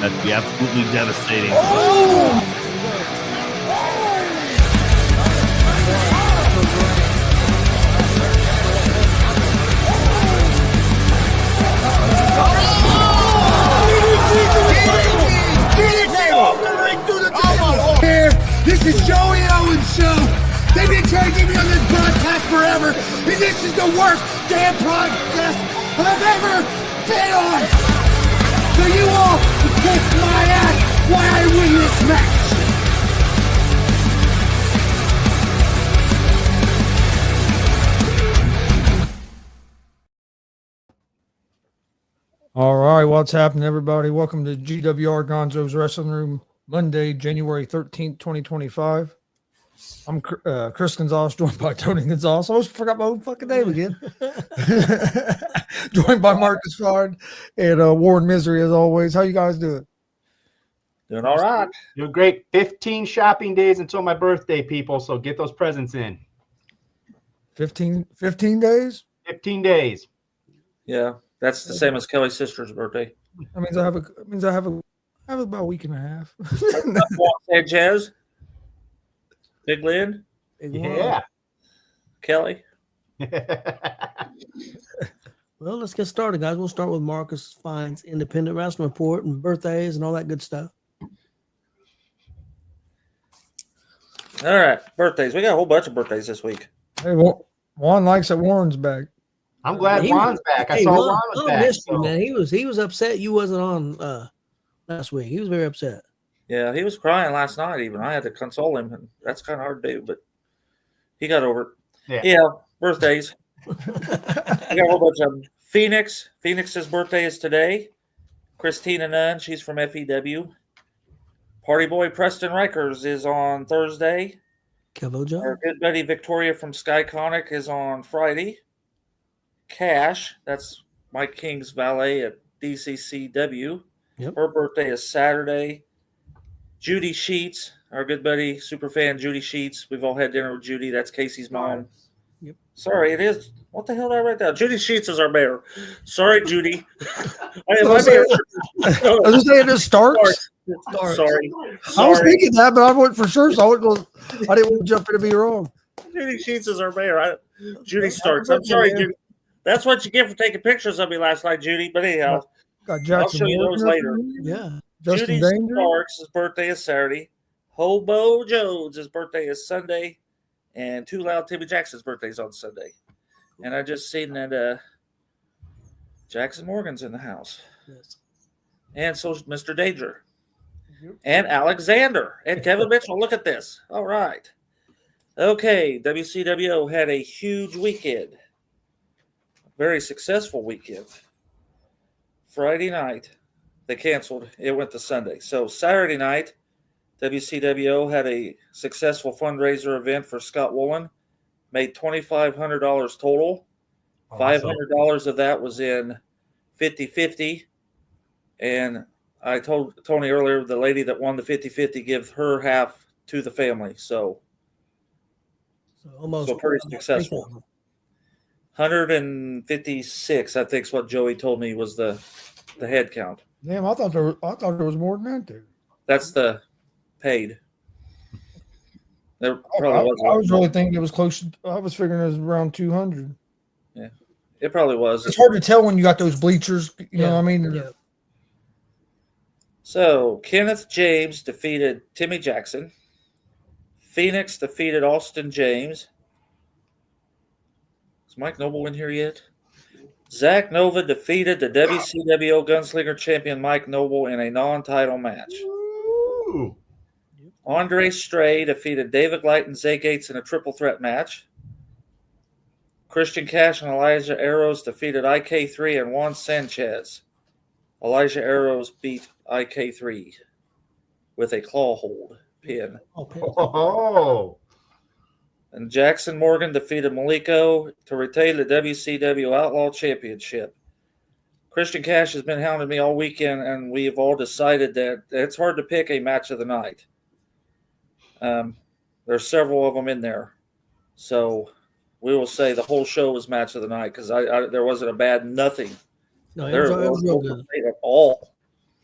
That'd be absolutely devastating. Oh! Here, this is Joey Owens show. They've been trying to get me on this broadcast forever, and this is the worst damn broadcast I've ever been on. So you all can kiss my ass while I win this match. All right, what's happening, everybody? Welcome to GWR Gonzo'S Wrestling Room, Monday, January 13th, 2025. I'm Chris Gonzo'S, joined by Tony Gonzo'S. I always forgot my own fucking name again. Joined by Marcus Fard and Warren Misery, as always. How you guys doing? Doing all right. Doing great. 15 shopping days until my birthday, people, so get those presents in. 15 days? 15 days. Yeah, that's the same as Kelly's sister's birthday. That means I have about a week and a half. Sanchez, Big Lynn, Yeah. Kelly. Well, let's get started, guys. We'll start with Marcus Fine's Independent Wrestling Report and birthdays and all that good stuff. All right, birthdays. We got a whole bunch of birthdays this week. Hey, Juan likes that Warren's back. I'm glad Juan's back. I saw Juan was back. Missed him, man. He was upset you wasn't on last week. He was very upset. Yeah, he was crying last night even. I had to console him, and that's kind of hard to do, but he got over it. Yeah, birthdays. I got a whole bunch of them. Phoenix. Phoenix's birthday is today. Christina Nunn, she's from FEW. Party boy Preston Rikers is on Thursday. Kevo John. Our good buddy Victoria from Skyconic is on Friday. Cash, that's Mike King's valet at DCCW. Yep. Her birthday is Saturday. Judy Sheets, our good buddy, superfan Judy Sheets. We've all had dinner with Judy. That's Casey's mom. Yep. Sorry, it is. What the hell did I write down? Judy Sheets is our mayor. Sorry, Judy. I was just saying it starts. Sorry. I was thinking that, but I wasn't for sure, so I didn't want to jump in and be wrong. Judy Sheets is our mayor. Judy Starks. I'm sorry, Judy. That's what you get for taking pictures of me last night, Judy. But anyhow, I'll show you those later. Yeah. Judy Starks' birthday is Saturday. Hobo Jones' birthday is Sunday. And Too Loud Timmy Jackson's birthday is on Sunday. And I just seen that Jackson Morgan's in the house. Yes. And so is Mr. Danger. And Alexander. And Kevin Mitchell. Look at this. All right. Okay. WCWO had a huge weekend. Very successful weekend. Friday night, they canceled. It went to Sunday. So Saturday night, WCWO had a successful fundraiser event for Scott Woolen. Made $2,500 total. Awesome. $500 of that was in 50-50. And I told Tony earlier, the lady that won the 50-50, give her half to the family. So pretty successful. 156, I think, is what Joey told me was the head count. Damn, I thought there was more than that there. That's the paid. There probably I was really thinking it was close. I was figuring it was around 200. Yeah, it probably was. It's hard to tell when you got those bleachers. You know what I mean? Yeah. So Kenneth James defeated Timmy Jackson. Phoenix defeated Austin James. Is Mike Noble in here yet? Zach Nova defeated the WCWO Gunslinger champion Mike Noble in a non-title match. Ooh. Andre Stray defeated David Light and Zay Gates in a triple threat match. Christian Cash and Elijah Arrows defeated IK3 and Juan Sanchez. Elijah Arrows beat IK3 with a claw hold pin. Oh. And Jackson Morgan defeated Maliko to retain the WCW Outlaw Championship. Christian Cash has been hounding me all weekend, and we've all decided that it's hard to pick a match of the night. There's several of them in there. So we will say the whole show was match of the night because there wasn't a bad nothing. No, There it was real was good. no at all.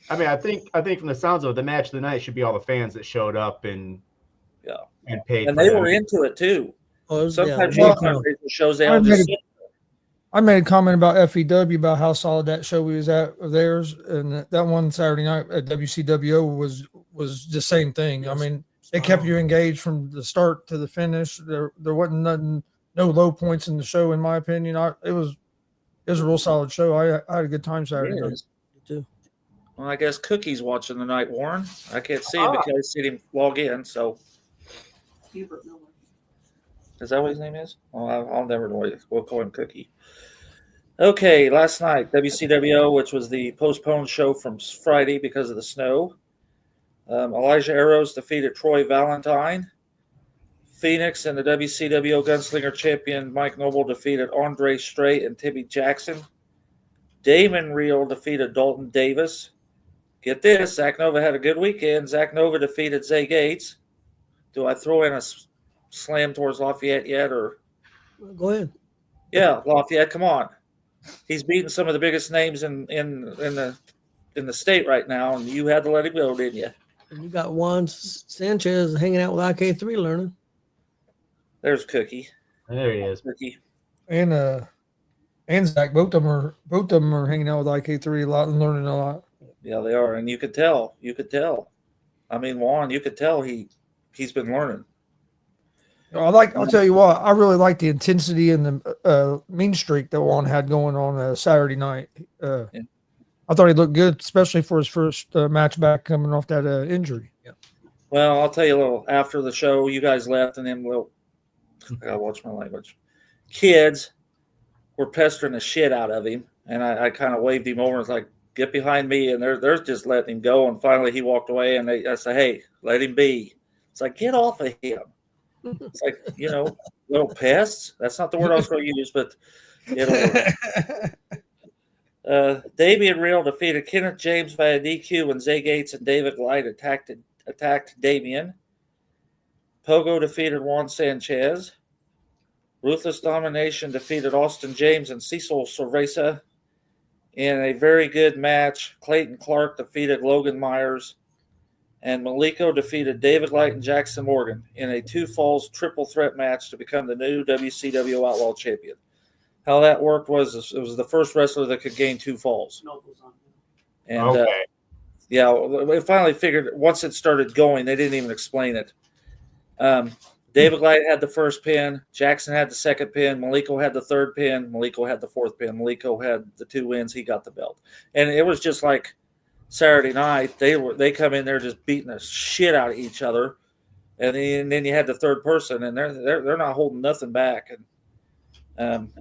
I mean, I think from the sounds of it, the match of the night should be all the fans that showed up and paid. And for they that. were into it too. Oh, Sometimes yeah, you find shows they all just I made a comment about FEW about how solid that show was at of theirs, and that one Saturday night at WCWO was the same thing. I mean, it kept you engaged from the start to the finish. There wasn't nothing, no low points in the show, in my opinion. It was a real solid show. I had a good time Saturday night. too. Well, I guess Cookie's watching tonight, Warren. I can't see him because I see him log in. So, is that what his name is? Well, I'll never know. We'll call him Cookie. Okay, last night, WCWO, which was the postponed show from Friday because of the snow. Elijah Arrows defeated Troy Valentine. Phoenix and the WCWO Gunslinger champion Mike Noble defeated Andre Strait and Timmy Jackson. Damon Real defeated Dalton Davis. Get this, Zach Nova had a good weekend. Zach Nova defeated Zay Gates. Do I throw in a slam towards Lafayette yet? Or Go ahead. yeah, Lafayette, come on. He's beating some of the biggest names in the state right now, and you had to let him go, didn't you? And you got Juan Sanchez hanging out with IK3 learning. There's Cookie. There he is. Cookie. And Zach, both of them are hanging out with IK3 a lot and learning a lot. Yeah, they are, and you could tell. I mean, Juan, you could tell he's been learning. I'll tell you what, I really like the intensity and the mean streak that Juan had going on Saturday night. I thought he looked good, especially for his first match back coming off that injury. Yeah. Well, I'll tell you a little after the show. You guys left, and then I gotta watch my language. Kids were pestering the shit out of him, and I kind of waved him over and was like, "Get behind me!" And they're just letting him go. And finally, he walked away, and I said, "Hey, let him be." It's like, get off of him. It's like, little pests. That's not the word I was going to use, but Damian Real defeated Kenneth James via DQ when Zay Gates and David Light attacked Damian. Pogo defeated Juan Sanchez. Ruthless Domination defeated Austin James and Cecil Cerveza in a very good match. Clayton Clark defeated Logan Myers. And Maliko defeated David Light and Jackson Morgan in a 2 falls triple threat match to become the new WCW Outlaw Champion. How that worked was it was the first wrestler that could gain 2 falls. And we finally figured once it started going, they didn't even explain it. David Light had the first pin. Jackson had the second pin. Maliko had the third pin. Maliko had the fourth pin. Maliko had the 2 wins. He got the belt. And it was just like Saturday night, they come in there just beating the shit out of each other, and then you had the third person, and they're not holding nothing back. And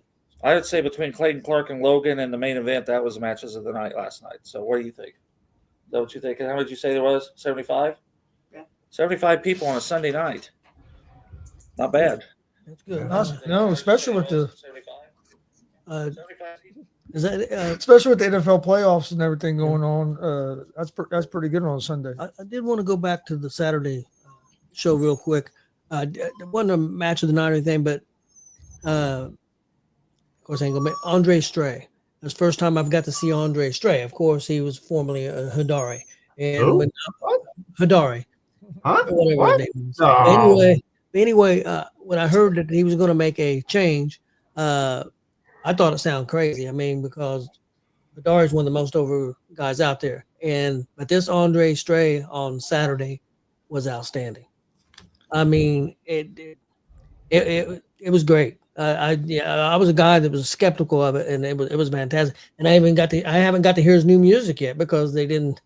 I would say between Clayton Clark and Logan and the main event, that was the matches of the night last night. So what do you think? Is that what you think? How many did you say there was? 75? Yeah. 75 people on a Sunday night. Not bad. That's good. No, especially with the 75? 75 people? Is that especially with the NFL playoffs and everything going on. That's pretty good on a Sunday. I did want to go back to the Saturday show real quick. It wasn't a match of the night or anything, but of course, I ain't gonna make Andre Stray. It's the first time I've got to see Andre Stray. Of course, he was formerly a Hidari. And what? Hidari. Huh? Whatever What? his name was. No. Anyway, when I heard that he was going to make a change, I thought it sounded crazy. I mean, because Hidari is one of the most over guys out there. But this Andre Stray on Saturday was outstanding. I mean, it was great. I was a guy that was skeptical of it, and it was fantastic. And I haven't got to hear his new music yet because they didn't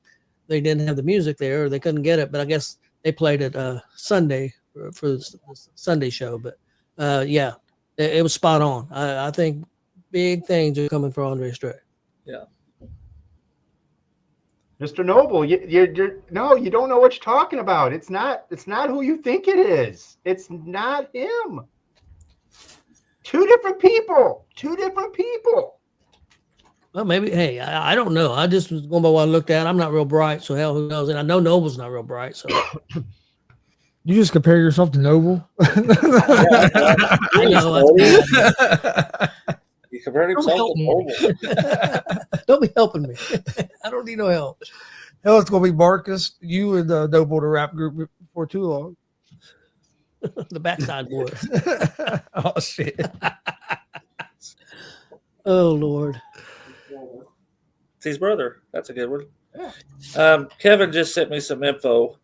have the music there, or they couldn't get it. But I guess they played it Sunday for the Sunday show. But it was spot on. I think big things are coming for Andre Stray. Yeah. Mr. Noble, you don't know what you're talking about. It's not who you think it is. It's not him. Two different people. Well, maybe. Hey, I don't know. I just was going by what I looked at. I'm not real bright, so hell, who knows? And I know Noble's not real bright, so. You just compare yourself to Noble. I know. He compared himself to Noble. Don't be helping me. I don't need no help. Hell, it's gonna be Marcus, you and Noble the rap group before too long. The backside boys. Oh shit! Oh Lord. It's his brother. That's a good one. Kevin just sent me some info.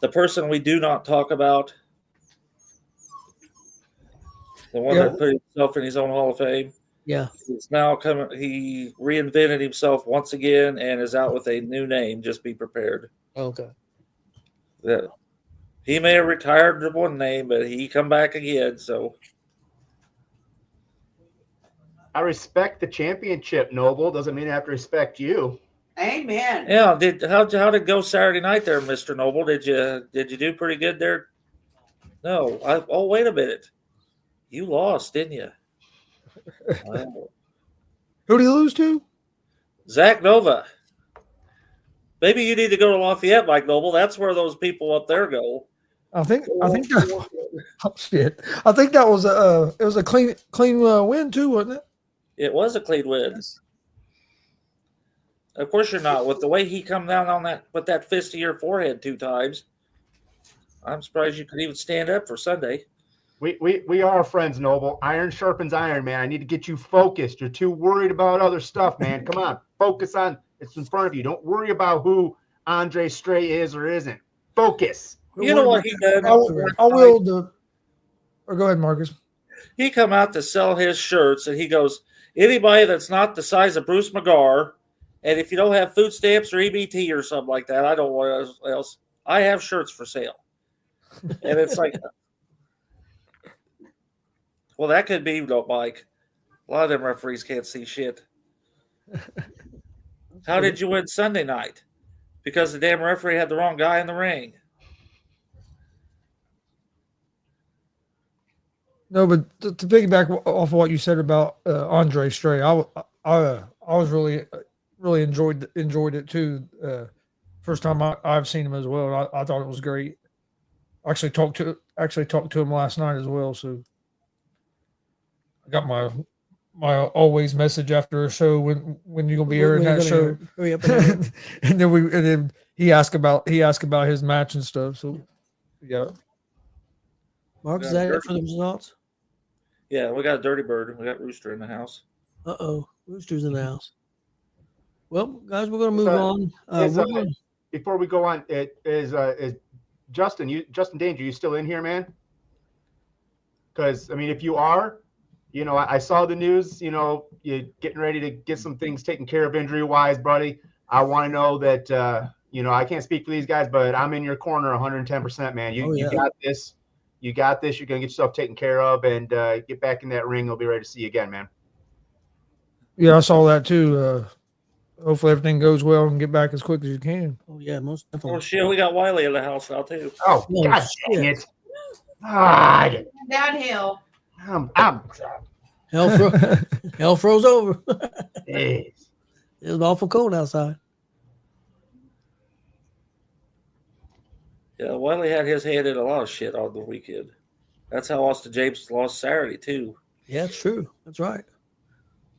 The person we do not talk about, the one that put himself in his own Hall of Fame. Yeah. He's now coming. He reinvented himself once again and is out with a new name. Just be prepared. Okay. That he may have retired to one name, but he come back again. So I respect the championship, Noble. Doesn't mean I have to respect you. Amen. yeah, how did it go Saturday night there, Mr. Noble? Did you do pretty good there? No. Oh, wait a minute. You lost, didn't you? Wow. Who did he lose to? Zach Nova. Maybe you need to go to Lafayette, Mike Noble. That's where those people up there go. I think that, oh shit. I think that was it was a clean win too, wasn't it? It was a clean win. Of course you're not. With the way he come down on that with that fist to your forehead 2 times, I'm surprised you could even stand up for Sunday. We are friends, Noble. Iron sharpens iron, man. I need to get you focused. You're too worried about other stuff, man. Come on, focus on it's in front of you. Don't worry about who Andre Stray is or isn't. Focus. You know what he did? I will. Or go ahead, Marcus. He come out to sell his shirts, and he goes, anybody that's not the size of Bruce McGar, and if you don't have food stamps or EBT or something like that, I don't want else. I have shirts for sale. And it's like, well, that could be, Mike. A lot of them referees can't see shit. How did you win Sunday night? Because the damn referee had the wrong guy in the ring. No, but to piggyback off of what you said about Andre Stray, I was really enjoyed it too. First time I've seen him as well. I thought it was great. I actually talked to him last night as well. So I got my always message after a show when you gonna be airing that show. Hurry up and then he asked about his match and stuff. So yeah. Mark, is that it for the results? Yeah, we got a Dirty Bird. We got Rooster in the house. Rooster's in the house. Well, guys, we're going to move on. Before we go on, is Justin Danger, you still in here, man? Because, I mean, if you are, I saw the news, you're getting ready to get some things taken care of injury-wise, buddy. I want to know that, I can't speak for these guys, but I'm in your corner 110%, man. You got this. You got this. You're going to get yourself taken care of and get back in that ring. I'll be ready to see you again, man. Yeah, I saw that too. Hopefully everything goes well and get back as quick as you can. Oh, yeah, most definitely. Oh, shit, we got Wiley in the house now, too. Oh, God dang it. God. Downhill. Hell froze over. Jeez. It was awful cold outside. Yeah, Wiley had his hand in a lot of shit on the weekend. That's how Austin James lost Saturday, too. Yeah, it's true. That's right.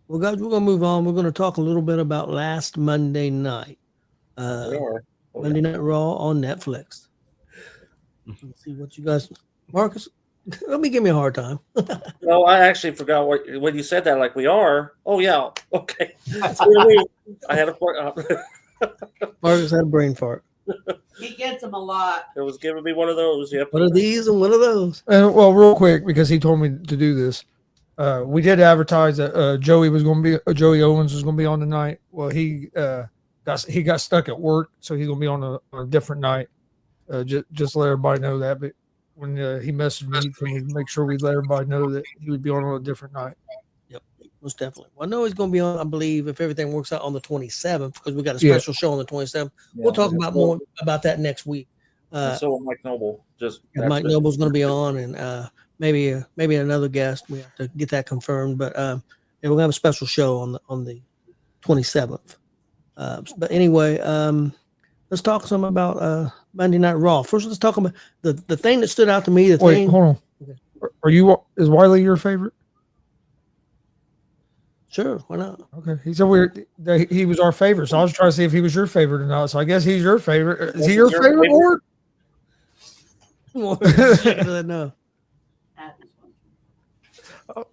Well, guys, we're going to move on. We're going to talk a little bit about last Monday night. Monday Night Raw on Netflix. Let's see what you guys... Marcus, let me give me a hard time. No, I actually forgot when you said that, like we are. Oh, yeah. Okay. I had a Marcus had a brain fart. He gets them a lot. It was giving me one of those. Yep. One of these and one of those. And well, real quick, because he told me to do this, we did advertise that Joey Owens was going to be on tonight. Well, he got stuck at work, so he's going to be on a different night. Just let everybody know that. But when he messaged me, he told me to make sure we let everybody know that he would be on a different night. Yep, most definitely. Well, I know he's going to be on, I believe, if everything works out, on the 27th, because we got a special show on the 27th. We'll talk about more about that next week. So Mike Noble, Mike Noble's going to be on, and maybe another guest. We have to get that confirmed, but we're going to have a special show on the 27th. But anyway, let's talk some about Monday Night Raw. First, let's talk about the thing that stood out to me. Hold on. Okay. Is Wiley your favorite? Sure, why not? Okay. He said he was our favorite, so I was trying to see if he was your favorite or not. So I guess he's your favorite. Is he your favorite, Ward? No.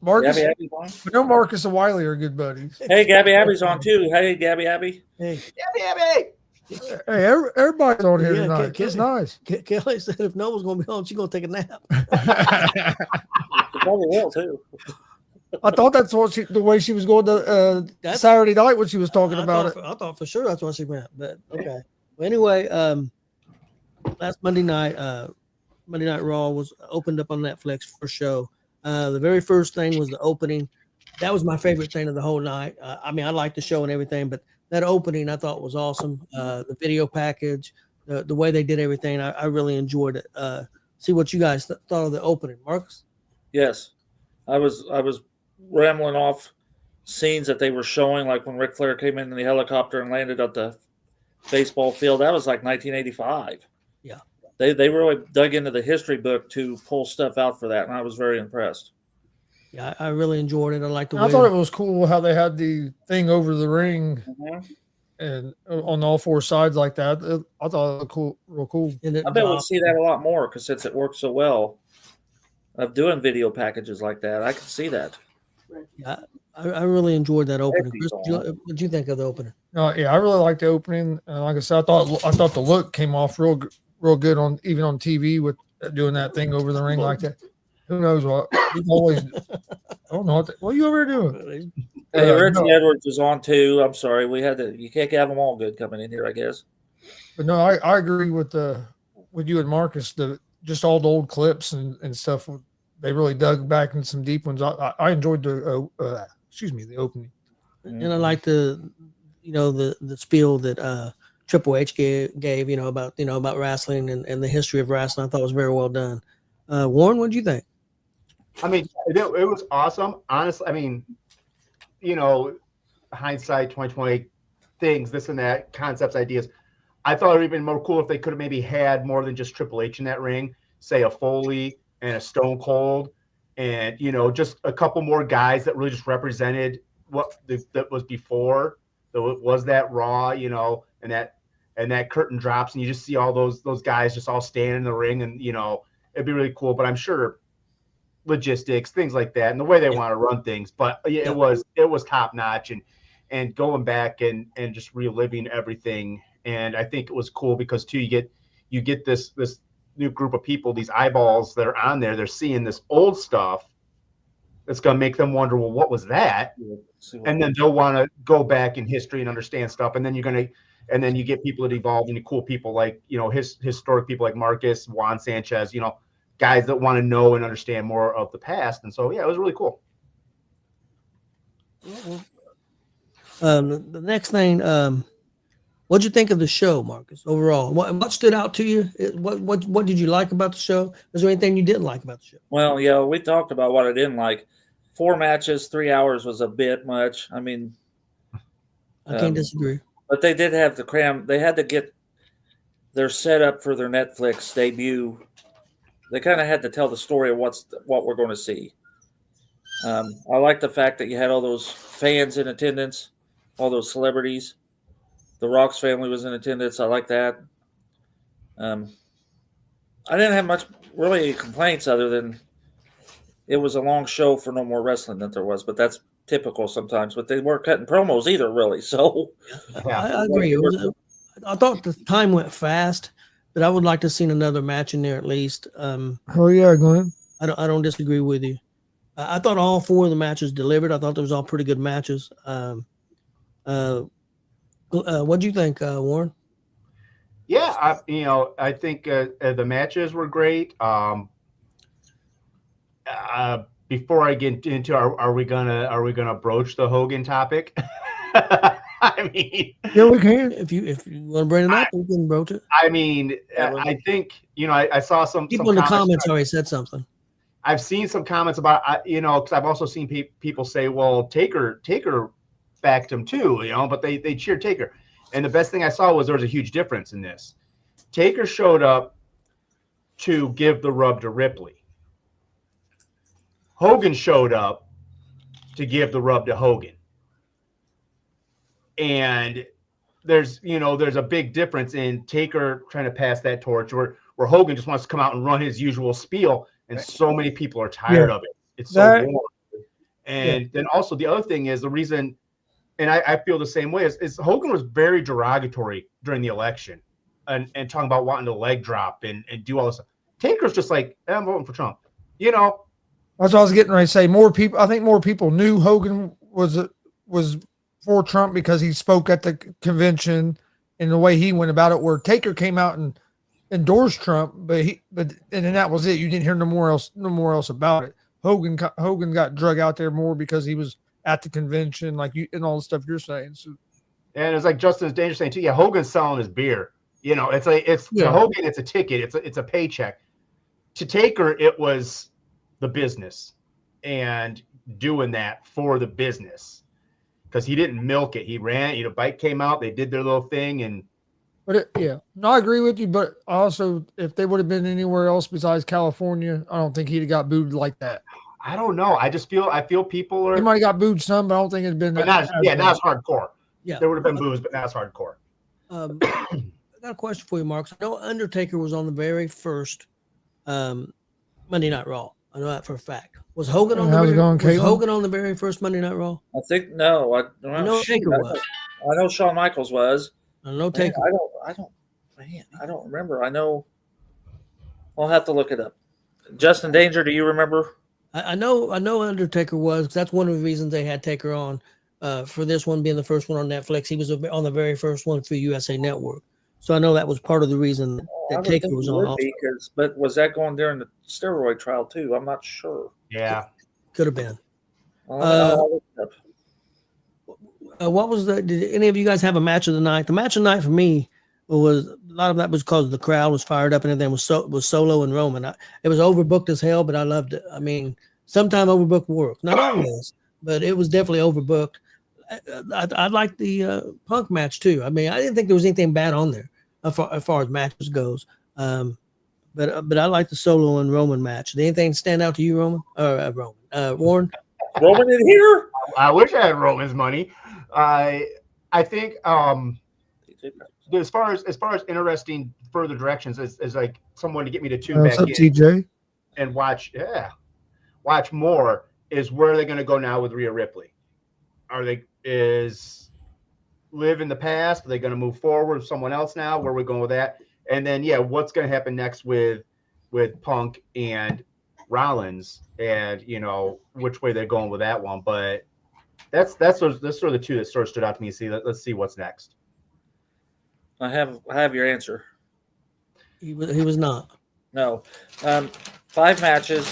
Marcus, Gabby Abby's on. I know Marcus and Wiley are good buddies. Hey, Gabby Abby's on too. Hey, Gabby Abby. Hey, Abby. Hey, everybody's on here Yeah, tonight. It's nice. Kelly said if no one's going to be on, she's going to take a nap. She probably will too. I thought that's what the way she was going to Saturday night when she was talking about it. I thought for sure that's what she meant, but okay. Well, anyway, last Monday night Raw was opened up on Netflix for show. The very first thing was the opening. That was my favorite thing of the whole night. I mean, I liked the show and everything, but that opening I thought was awesome. The video package, the way they did everything, I really enjoyed it. See what you guys thought of the opening, Marcus. Yes, I was rambling off scenes that they were showing, like when Ric Flair came in the helicopter and landed at the baseball field. That was like 1985. Yeah, they really dug into the history book to pull stuff out for that, and I was very impressed. Yeah, I really enjoyed it. I liked the way I thought it was cool how they had the thing over the ring and on all four sides like that. I thought it was cool, real cool. I bet we'll see that a lot more because since it works so well of doing video packages like that, I can see that. Yeah, I really enjoyed that opening. Chris, what did you think of the opening? Yeah, I really liked the opening. Like I said, I thought the look came off real good on even on TV with doing that thing over the ring like that. Who knows what? He's always. I don't know what are you over here doing? Hey, Richie Edwards is on too. I'm sorry, you can't have them all good coming in here, I guess. But no, I agree with you and Marcus. Just all the old clips and stuff. They really dug back in some deep ones. I enjoyed the opening. And I like the spiel that Triple H gave about wrestling and the history of wrestling. I thought it was very well done. Warren, what did you think? I mean, it was awesome. Honestly, I mean, hindsight 2020 things, this and that, concepts, ideas. I thought it would have been more cool if they could have maybe had more than just Triple H in that ring, say a Foley and a Stone Cold, and just a couple more guys that really just represented what that was before. So it was that Raw, and that curtain drops, and you just see all those guys just all standing in the ring, and it'd be really cool. But I'm sure logistics, things like that, and the way they want to run things. But it was top notch, and going back and just reliving everything. And I think it was cool because too, you get this new group of people, these eyeballs that are on there. They're seeing this old stuff that's going to make them wonder, well, what was that? And then they'll want to go back in history and understand stuff. And then you get people that evolve into cool people like, historic people like Marcus, Juan Sanchez, guys that want to know and understand more of the past. And so, yeah, it was really cool. The next thing, what'd you think of the show, Marcus, overall? What stood out to you? What did you like about the show? Was there anything you didn't like about the show? Well, yeah, we talked about what I didn't like. 4 matches, 3 hours was a bit much. I mean, I can't disagree. But they did have to cram. They had to get their setup for their Netflix debut. They kind of had to tell the story of what we're going to see. I like the fact that you had all those fans in attendance, all those celebrities. The Rock's family was in attendance. I like that. I didn't have much really complaints other than it was a long show for no more wrestling than there was, but that's typical sometimes. But they weren't cutting promos either, really. So I agree. I thought the time went fast, but I would like to have seen another match in there at least. Oh yeah, go ahead. I don't disagree with you. I thought all 4 of the matches delivered. I thought those were all pretty good matches. What do you think, Warren? Yeah, I think the matches were great. Before I get into are we gonna broach the Hogan topic? I mean, yeah, we can. If you want to bring it up, we can broach it. I mean, I think I saw some people in the comments already said something. I've seen some comments about because I've also seen people say, well, Taker backed him too, but they cheered Taker. And the best thing I saw was there was a huge difference in this. Taker showed up to give the rub to Ripley. Hogan showed up to give the rub to Hogan. And there's a big difference in Taker trying to pass that torch, where Hogan just wants to come out and run his usual spiel, and so many people are tired of it. It's so warm. And then also the other thing is the reason, and I feel the same way, is Hogan was very derogatory during the election and talking about wanting to leg drop and do all this stuff. Taker's just like, I'm voting for Trump. That's what I was getting ready to say. I think more people knew Hogan was for Trump because he spoke at the convention and the way he went about it, where Taker came out and endorsed Trump, but then that was it. You didn't hear no more else about it. Hogan got drug out there more because he was at the convention, and all the stuff you're saying. So, and it's like Justin's Danger saying too. Yeah, Hogan's selling his beer. To Hogan, it's a ticket. It's a paycheck. To Taker, it was the business and doing that for the business. Because he didn't milk it. He ran, bike came out, they did their little thing. I agree with you, but also if they would have been anywhere else besides California, I don't think he'd have got booed like that. I don't know. I feel people are. He might have got booed some, but I don't think it'd been but not as hardcore. Yeah. There would have been boos, but not as hardcore. I got a question for you, Mark. So I know Undertaker was on the very first Monday Night Raw. I know that for a fact. Was Hogan on the very first Monday Night Raw? I think no. I know Taker was. I know Shawn Michaels was. I know Taker. I don't remember. I know. I'll have to look it up. Justin Danger, do you remember? I know Undertaker was, because that's one of the reasons they had Taker on for this one being the first one on Netflix. He was on the very first one for USA Network. So I know that was part of the reason that Taker was on also. But was that going during the steroid trial too? I'm not sure. Yeah. Could have been. I'll look it up. What was did any of you guys have a match of the night? The match of the night for me was, a lot of that was because the crowd was fired up and everything, was Solo and Roman. It was overbooked as hell, but I loved it. I mean, sometimes overbooked work. Not always, but it was definitely overbooked. I liked the Punk match too. I mean, I didn't think there was anything bad on there as far as matches goes. But I like the Solo and Roman match. Did anything stand out to you, Roman? Warren? Roman in here? I wish I had Roman's money. I think as far as interesting further directions is like someone to get me to tune back in TJ? and watch more, is where are they going to go now with Rhea Ripley? Live in the past? Are they going to move forward with someone else now? Where are we going with that? And then what's going to happen next with Punk and Rollins, and which way they're going with that one. But that's sort of the two that sort of stood out to me. Let's see what's next. I have your answer. He was not. No. 5 matches.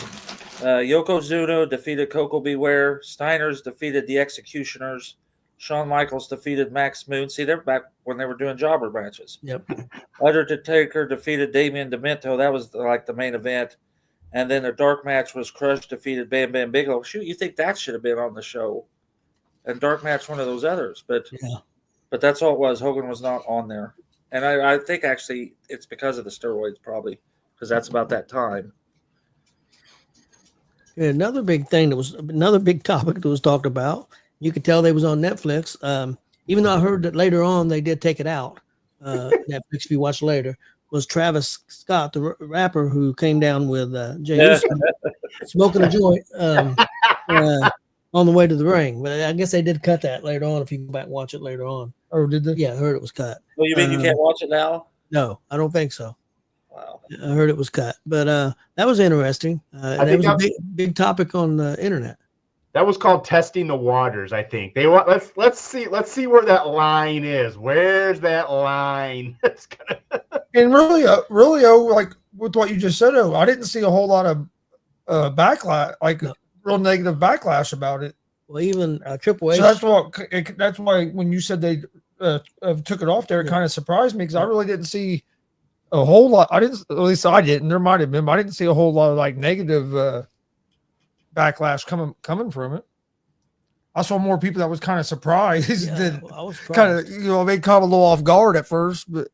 Yokozuna defeated Coco Beware. Steiners defeated the Executioners. Shawn Michaels defeated Max Moon. See, they're back when they were doing jobber matches. Yep. Undertaker defeated Damian Demento. That was like the main event. And then the dark match was Crush defeated Bam Bam Bigelow. Shoot, you think that should have been on the show. And dark match, one of those others. But that's all it was. Hogan was not on there. And I think actually it's because of the steroids, probably, because that's about that time. Another big thing another big topic that was talked about. You could tell they was on Netflix. Even though I heard that later on they did take it out. Netflix, if you watch later, was Travis Scott, the rapper who came down with Jay Uso, smoking a joint on the way to the ring. But I guess they did cut that later on. If you go back and watch it later on. Oh, did they? Yeah, I heard it was cut. Well, you mean you can't watch it now? No, I don't think so. Wow. I heard it was cut, but that was interesting. That was a big topic on the internet. That was called testing the waters. I think they want let's see where that line is. Where's that line? And really, like with what you just said, I didn't see a whole lot of backlash, real negative backlash about it. Well, even Triple H. So that's why when you said they took it off there, it kind of surprised me, because I really didn't see a whole lot. At least I didn't. There might have been, but I didn't see a whole lot of negative backlash coming from it. I saw more people that was kind of surprised. Yeah, I was surprised. Kind of, they caught a little off guard at first, but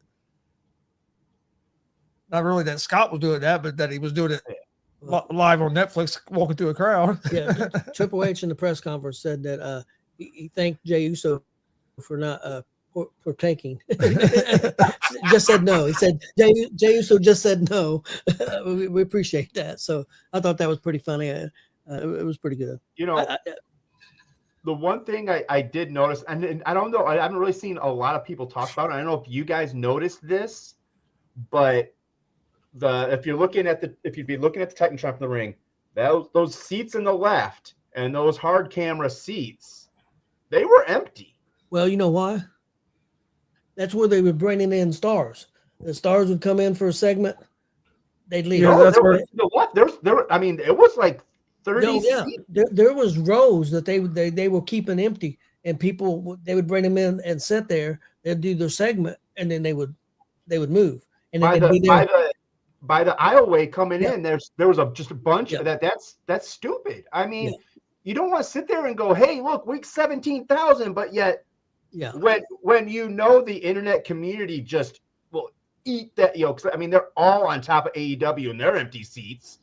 not really that Scott was doing that, but that he was doing it live on Netflix, walking through a crowd. Yeah, Triple H in the press conference said that he thanked Jey Uso for not partaking. Just said no. He said Jay Uso just said no. We appreciate that. So I thought that was pretty funny. It was pretty good. You know, the one thing I did notice, and I don't know, I haven't really seen a lot of people talk about it. I don't know if you guys noticed this, but if you'd be looking at the Titantron in the ring, those seats in the left and those hard camera seats, they were empty. Well, you know why? That's where they were bringing in stars. The stars would come in for a segment, they'd leave. Yeah, that's where the left. I mean, it was like 30 seats. There was rows that they were keeping empty, and people they would bring them in and sit there. They'd do their segment, and then they would move. And then by the aisleway coming in, there was just a bunch of that's stupid. I mean, you don't want to sit there and go, hey, look, week 17,000, but yet when you know the internet community just will eat that, because I mean they're all on top of AEW and their empty seats,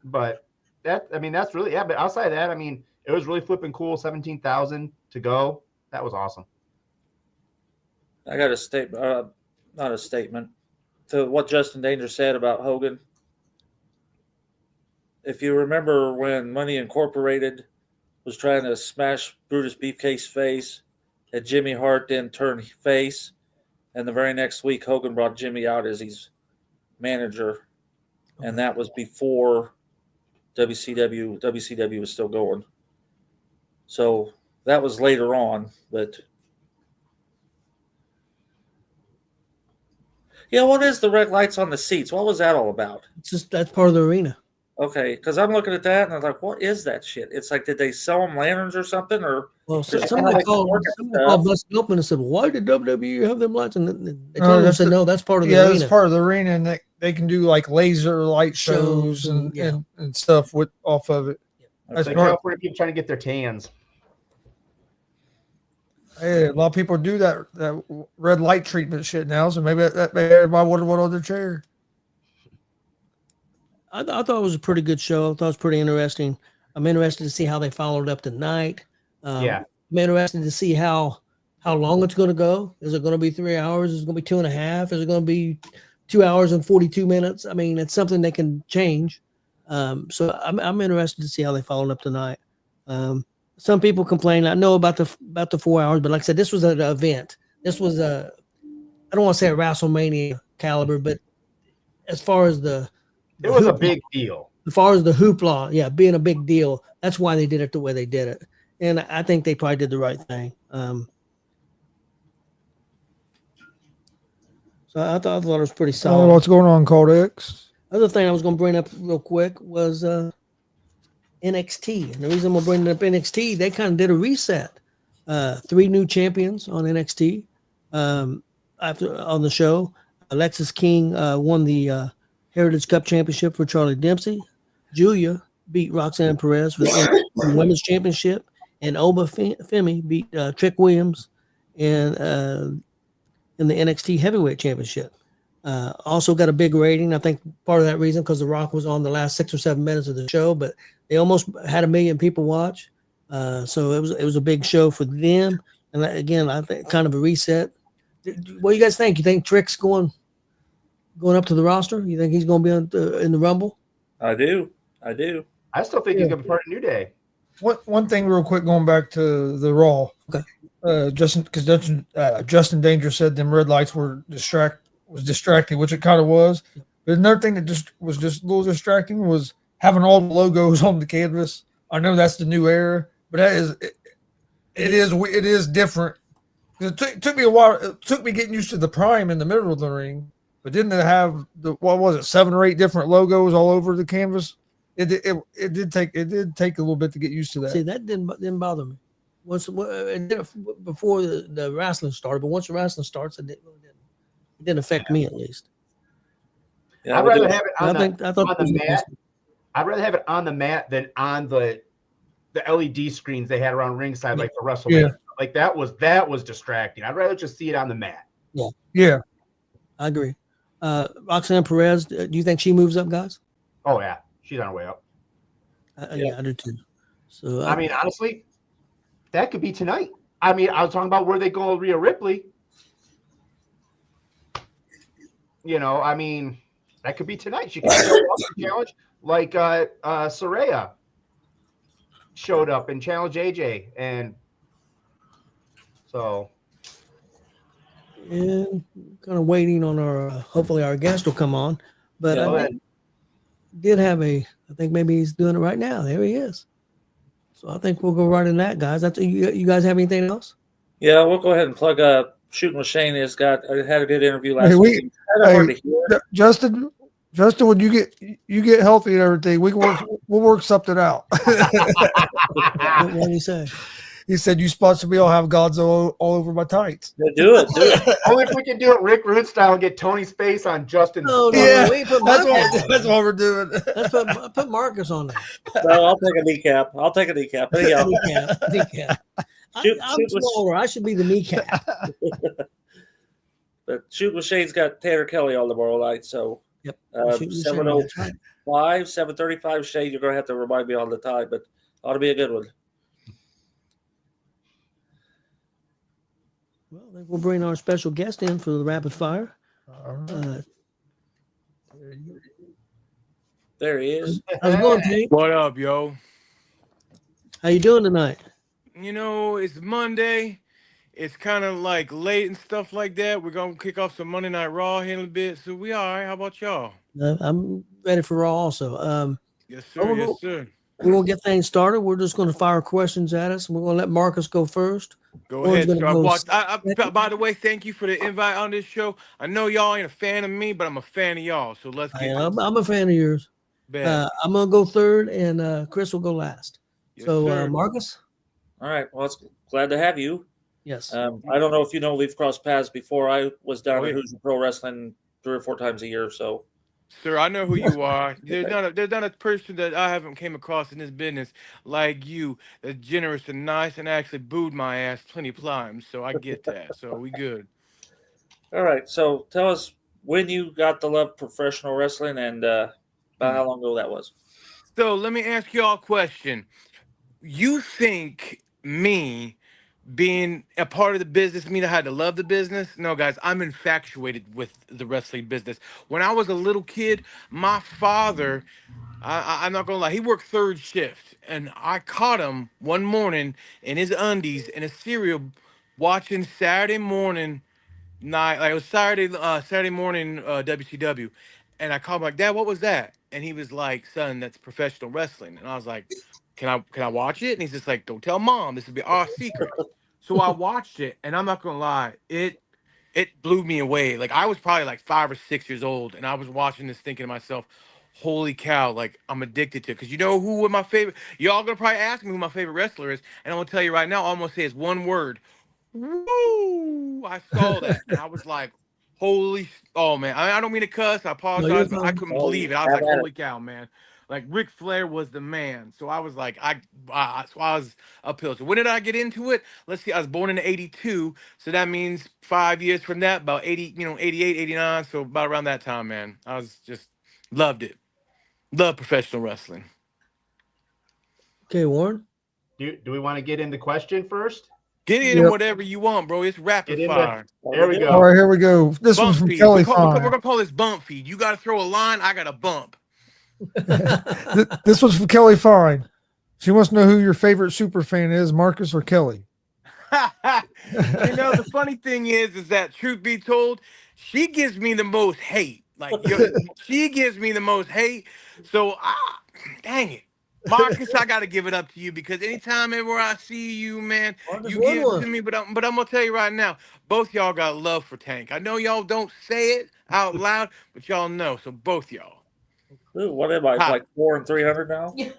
but that's really but outside of that, I mean, it was really flipping cool. 17,000 to go. That was awesome. I got a statement, not a statement, to what Justin Danger said about Hogan. If you remember when Money Incorporated was trying to smash Brutus Beefcake's face, and Jimmy Hart then turned face, and the very next week Hogan brought Jimmy out as his manager, and that was before WCW was still going. So that was later on, but what is the red lights on the seats? What was that all about? It's just that's part of the arena. Okay, because I'm looking at that and I'm like, what is that shit? It's like, did they sell them lanterns or something? Or somebody called Busted Open and said, why did WWE have them lights? And they told them, no, that's part of the arena. That's part of the arena, and they can do like laser light shows and stuff off of it. That's like California people trying to get their tans. Hey, a lot of people do that red light treatment shit now, so maybe that made everybody wonder what on their chair. I thought it was a pretty good show. I thought it was pretty interesting. I'm interested to see how they followed up tonight. I'm interested to see how long it's going to go. Is it going to be 3 hours? Is it going to be 2.5? Is it going to be 2 hours and 42 minutes? I mean, it's something they can change. So I'm interested to see how they followed up tonight. Some people complain. I know about the 4 hours, but like I said, this was an event. This was I don't want to say a WrestleMania caliber, but as far as it was a big deal. As far as the hoopla, being a big deal, that's why they did it the way they did it. And I think they probably did the right thing. So I thought it was pretty solid. What's going on, Cold X? Other thing I was going to bring up real quick was NXT. And the reason I'm going to bring up NXT, they kind of did a reset. 3 new champions on NXT after on the show. Alexis King won the Heritage Cup Championship for Charlie Dempsey. Julia beat Roxanne Perez for the Women's Championship. And Oba Femi beat Trick Williams in the NXT Heavyweight Championship. Also got a big rating. I think part of that reason because The Rock was on the last 6 or 7 minutes of the show, but they almost had 1 million people watch. So it was a big show for them. And again, I think kind of a reset. What do you guys think? You think Trick's going up to the roster? You think he's going to be in the Rumble? I do. I still think he's going to be part of New Day. One thing real quick, going back to the Raw. Okay. Justin Danger said them red lights was distracting, which it kind of was. But another thing that was a little distracting was having all the logos on the canvas. I know that's the new era, but it is different. It took me a while. It took me getting used to the Prime in the middle of the ring, but didn't it have 7 or 8 different logos all over the canvas? It did take a little bit to get used to that. See, that didn't bother me. Before the wrestling started, but once the wrestling starts, it didn't affect me at least. Yeah, I'd rather have it on the mat. I'd rather have it on the mat than on the LED screens they had around ringside, like the WrestleMania. Yeah. Like that was distracting. I'd rather just see it on the mat. Yeah. I agree. Roxanne Perez, do you think she moves up, guys? Oh yeah, she's on her way up. Yeah, I do too. So I mean, honestly, that could be tonight. I mean, I was talking about where they go with Rhea Ripley. You know, I mean, that could be tonight. She could show up and challenge like Saraya showed up and challenged AJ, and so And kind of waiting on our. Hopefully, our guest will come on. But Yeah. I did have a. I think maybe he's doing it right now. There he is. So I think we'll go right in that, guys. That's you guys have anything else? Yeah, we'll go ahead and plug up. Shooting with Shane had a good interview last Hey, week. Kinda hard to hear. Justin, when you get healthy and everything, we'll work something out. What did he say? He said you sponsored me. I'll have Gonzo all over my tights. Yeah, do it. only if we can do it Rick Rude style and get Tony's face on Justin's. No, Yeah, we put That's Marcus. what we're doing. Let's put Marcus on there. No, I'll take a kneecap. Anyhow, Kneecap. Shoot I'm with- smaller. I should be the kneecap. but Shooting with Shane's got Tanner Kelly on tomorrow night. So Yep. 7:05, 7:35. Shane, you're gonna have to remind me on the time, but ought to be a good one. Well, I think we'll bring our special guest in for the rapid fire. There he is. How's it going, Tank? What up, yo? How you doing tonight? You know, it's Monday. It's kind of like late and stuff like that. We're going to kick off some Monday Night Raw here in a little bit. So we all right. How about y'all? I'm ready for Raw also. Yes, sir. Yes, sir. We're going to get things started. We're just going to fire questions at us. We're going to let Marcus go first. Go One's ahead, gonna sir. go By the way, thank you for the invite on this show. I know y'all ain't a fan of me, but I'm a fan of y'all. So let's get I'm a fan of yours. back. I'm going to go third, and Chris will go last. Yes, So, sir. Marcus? All right. Well, it's glad to have you. Yes. I don't know if you know we've crossed paths before. I was down Oh, at yeah. Hoosier Pro Wrestling 3 or 4 times a year. So Sir, I know who you are. There's not a person that I haven't came across in this business like you, that's generous and nice, and actually booed my ass plenty of times. So I get that. So we good. all right. So tell us when you got the love of professional wrestling and about how long ago that was. So let me ask y'all a question. You think me being a part of the business mean I had to love the business? No, guys, I'm infatuated with the wrestling business. When I was a little kid, my father, I'm not gonna lie, he worked third shift, and I caught him one morning in his undies in a cereal watching Saturday morning night, like it was Saturday morning WCW, and I called him like, Dad, what was that? And he was like, Son, that's professional wrestling. And I was like, Can I watch it? And he's just like, Don't tell Mom, this will be our secret. So I watched it, and I'm not gonna lie, it blew me away. Like I was probably like 5 or 6 years old, and I was watching this thinking to myself, holy cow, like I'm addicted to it. Because you know who my favorite, y'all gonna probably ask me who my favorite wrestler is, and I'm gonna tell you right now, I'm gonna say it's one word. Woo! I saw that, and I was like, holy, oh man, I don't mean to cuss, I apologize, but I fine. couldn't Oh, believe it. I was have like, at it. holy cow, man. Like Ric Flair was the man. So I was like, so I was uphill. So when did I get into it? Let's see, I was born in '82. So that means 5 years from that, about 80, 88, 89. So about around that time, man. I was just loved it. Love professional wrestling. Okay, Warren? Do we want to get into question first? Get in Yep. whatever you want, bro. It's rapid Get into- fire. There we All go. right, here we go. This one's Bump from feed. Kelly We're Fine. gonna call this bump feed. You gotta throw a line, I got a bump. This was from Kelly Fine. She wants to know who your favorite super fan is, Marcus or Kelly. The funny thing is that truth be told, she gives me the most hate. Like she gives me the most hate. So dang it. Marcus, I gotta give it up to you because anytime ever I see you, man, Marcus you won give one. it to me. But I'm gonna tell you right now, both y'all got love for Tank. I know y'all don't say it out loud, but y'all know. So both y'all. Ooh, what am I, Hi. like 4 and 300 now? Yeah.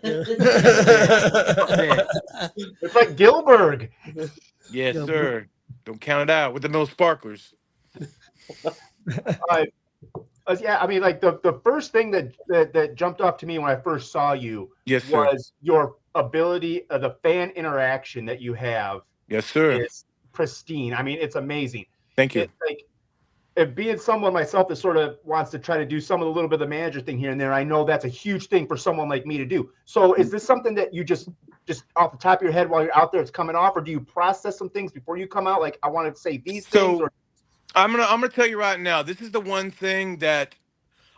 It's like Gilbert. Yes, Yeah, sir. Don't count it out with the no sparklers. Yeah, I mean, like the first thing that jumped off to me when I first saw you Yes, sir. was your ability, the fan interaction that you have Yes, sir. is pristine. I mean, it's amazing. Thank you. It's like, if being someone myself that sort of wants to try to do some of the little bit of the manager thing here and there, I know that's a huge thing for someone like me to do. So is this something that you just just off the top of your head while you're out there, it's coming off, or do you process some things before you come out? Like, I want to say these things, So or I'm gonna tell you right now, this is the one thing that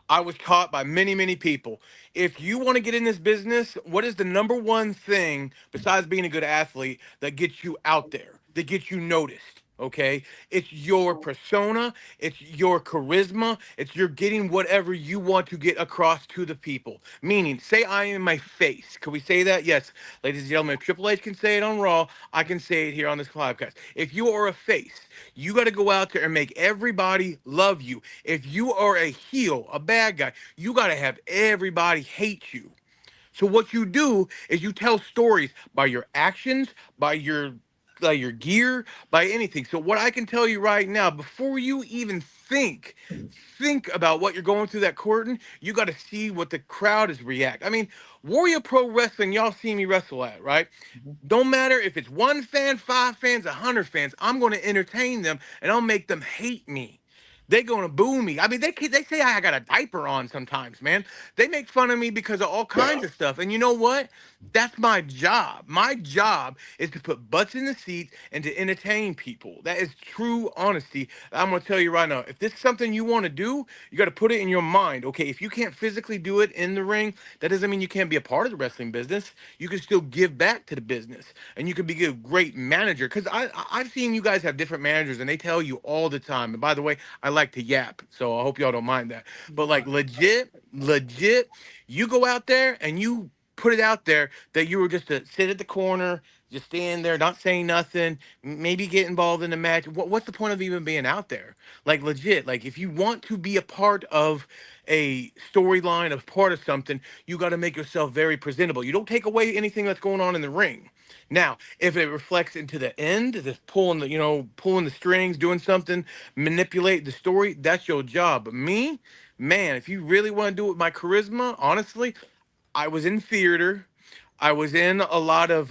I was taught by many, many people. If you want to get in this business, what is the number one thing besides being a good athlete that gets you out there, that gets you noticed? Okay. It's your persona, it's your charisma, it's your getting whatever you want to get across to the people. Meaning, say I am my face. Can we say that? Yes. Ladies and gentlemen, if Triple H can say it on Raw, I can say it here on this podcast. If you are a face, you got to go out there and make everybody love you. If you are a heel, a bad guy, you got to have everybody hate you. So what you do is you tell stories by your actions, by your gear, by anything. So what I can tell you right now, before you even think about what you're going through that curtain, you got to see what the crowd is react. I mean, Warrior Pro Wrestling, y'all see me wrestle at, right? Don't matter if it's 1 fan, 5 fans, 100 fans. I'm going to entertain them and I'll make them hate me. They're gonna boo me. I mean, they say I got a diaper on sometimes, man. They make fun of me because of all kinds of stuff. And you know what? That's my job. My job is to put butts in the seats and to entertain people. That is true honesty. I'm gonna tell you right now. If this is something you want to do, you got to put it in your mind. Okay, if you can't physically do it in the ring, that doesn't mean you can't be a part of the wrestling business. You can still give back to the business, and you can be a great manager. Because I've seen you guys have different managers, and they tell you all the time. And by the way, I like to yap, so I hope y'all don't mind that. But like legit, you go out there and you put it out there that you were just to sit at the corner, just stand there, not saying nothing, maybe get involved in the match. What's the point of even being out there? Like legit, like if you want to be a part of a storyline, a part of something, you got to make yourself very presentable. You don't take away anything that's going on in the ring. Now, if it reflects into the end, this pulling the, pulling the strings, doing something, manipulate the story, that's your job. But me, man, if you really want to do it with my charisma, honestly, I was in theater. I was in a lot of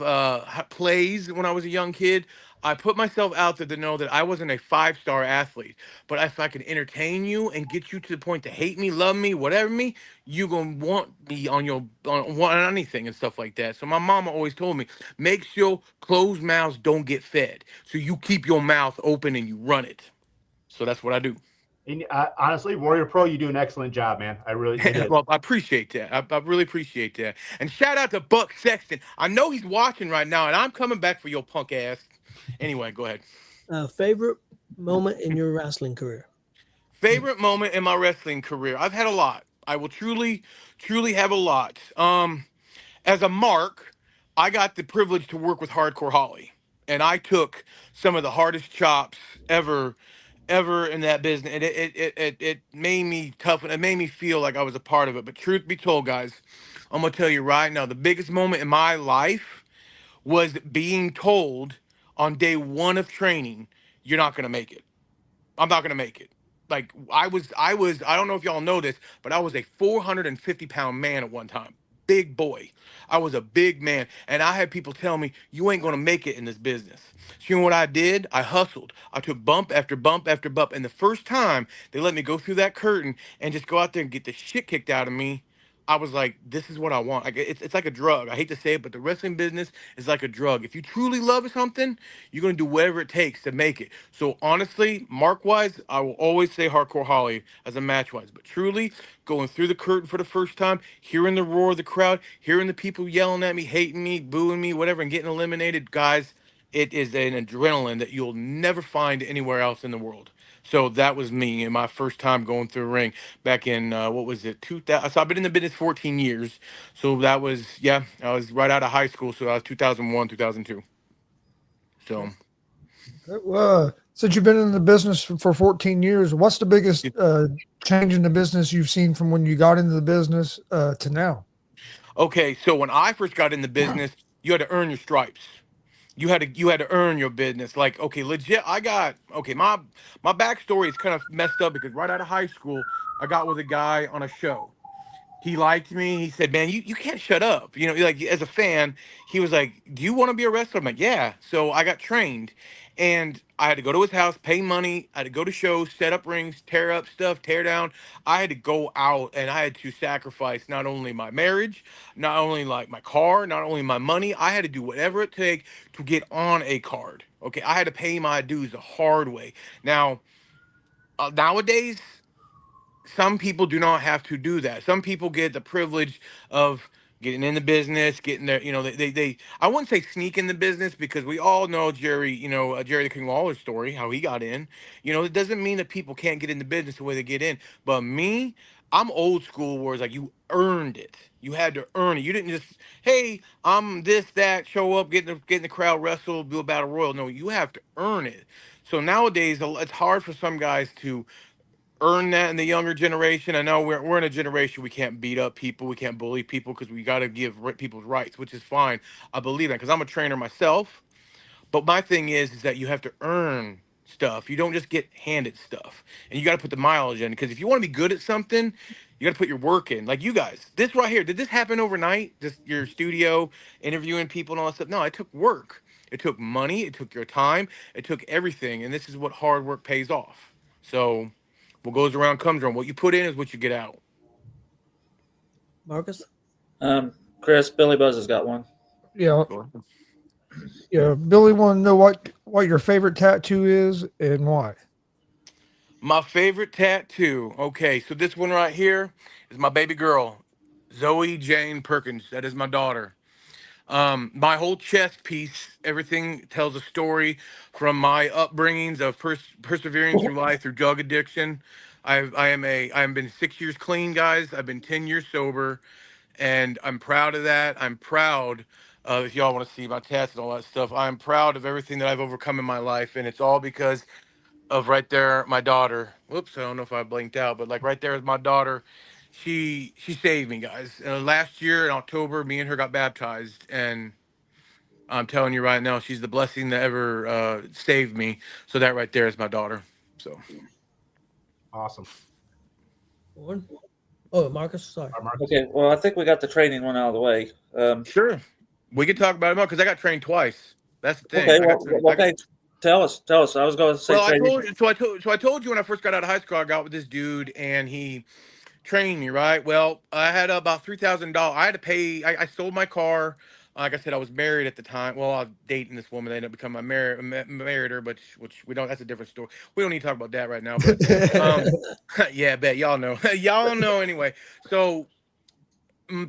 plays when I was a young kid. I put myself out there to know that I wasn't a 5-star athlete, but if I could entertain you and get you to the point to hate me, love me, whatever me, you gonna want me on your on anything and stuff like that. So my mama always told me, make sure closed mouths don't get fed. So you keep your mouth open and you run it. So that's what I do. honestly, Warrior Pro, you do an excellent job, man. I really, you did. Well, I appreciate that. I really appreciate that. And shout out to Buck Sexton. I know he's watching right now, and I'm coming back for your punk ass. Anyway, go ahead. Favorite moment in your wrestling career? Favorite moment in my wrestling career. I've had a lot. I will truly have a lot. As a mark, I got the privilege to work with Hardcore Holly, and I took some of the hardest chops ever in that business, and it made me tough, and it made me feel like I was a part of it. But truth be told, guys, I'm gonna tell you right now, the biggest moment in my life was being told on day one of training, you're not gonna make it. I'm not gonna make it. Like I don't know if y'all know this, but I was a 450-pound man at one time. Big boy. I was a big man. And I had people tell me, you ain't gonna make it in this business. So you know what I did? I hustled. I took bump after bump after bump. And the first time they let me go through that curtain and just go out there and get the shit kicked out of me, I was like, this is what I want. Like it's like a drug. I hate to say it, but the wrestling business is like a drug. If you truly love something, you're gonna do whatever it takes to make it. So honestly, mark wise, I will always say Hardcore Holly as a match wise. But truly, going through the curtain for the first time, hearing the roar of the crowd, hearing the people yelling at me, hating me, booing me, whatever, and getting eliminated, guys, it is an adrenaline that you'll never find anywhere else in the world. So that was me in my first time going through a ring back in what was it, 2000? So I've been in the business 14 years. So that was I was right out of high school. So I was 2001, 2002. So Well, since you've been in the business for 14 years, what's the biggest change in the business you've seen from when you got into the business to now? okay, so when I first got in the business, you had to earn your stripes. You had to earn your business. Like, okay, legit, my backstory is kind of messed up because right out of high school, I got with a guy on a show. He liked me. He said, "Man, you can't shut up." You know, like as a fan, he was like, "Do you want to be a wrestler?" I'm like, "Yeah." So I got trained, and I had to go to his house, pay money. I had to go to shows, set up rings, tear up stuff, tear down. I had to go out, and I had to sacrifice not only my marriage, not only like my car, not only my money. I had to do whatever it take to get on a card. Okay, I had to pay my dues the hard way. Now, nowadays some people do not have to do that. Some people get the privilege of getting in the business, getting there. You know, they I wouldn't say sneak in the business because we all know Jerry, Jerry the King Lawler's story, how he got in. You know, it doesn't mean that people can't get in the business the way they get in. But me, I'm old school where it's like you earned it. You had to earn it. You didn't just, hey, I'm this, that, show up, get in the crowd, wrestle, do a battle royal. No, you have to earn it. So nowadays, it's hard for some guys to earn that in the younger generation. I know we're in a generation we can't beat up people, we can't bully people because we got to give people's rights, which is fine. I believe that because I'm a trainer myself. But my thing is that you have to earn stuff. You don't just get handed stuff, and you got to put the mileage in. Because if you want to be good at something, you got to put your work in. Like you guys, this right here, did this happen overnight? Just your studio, interviewing people and all that stuff? No, it took work. It took money. It took your time. It took everything. And this is what hard work pays off. So what goes around comes around. What you put in is what you get out. Marcus? Chris, Billy Buzz has got one. Yeah, yeah. Billy want to know what your favorite tattoo is and why. My favorite tattoo. Okay, so this one right here is my baby girl, Zoe Jane Perkins. That is my daughter. My whole chest piece, everything tells a story from my upbringings of persevering through life through drug addiction. I've been 6 years clean, guys. I've been 10 years sober, and I'm proud of that. I'm proud of, if y'all want to see my tats and all that stuff, I'm proud of everything that I've overcome in my life, and it's all because of right there, my daughter. Whoops, I don't know if I blinked out, but like right there is my daughter. She saved me, guys. Last year in October, me and her got baptized, and I'm telling you right now, she's the blessing that ever saved me. So that right there is my daughter. So Awesome. Warren? Oh, Marcus, sorry. Okay, well, I think we got the training one out of the way. sure, we can talk about it more because I got trained twice. That's the thing. Okay, I got well, okay, tell us. I was going to say well, training. I told you when I first got out of high school, I got with this dude, and he train me, right? Well, I had about $3,000. I had to pay. I sold my car. Like I said, I was married at the time. Well, I was dating this woman. I ended up becoming married her, but which we don't. That's a different story. We don't need to talk about that right now. But yeah, I bet y'all know. Y'all know anyway. So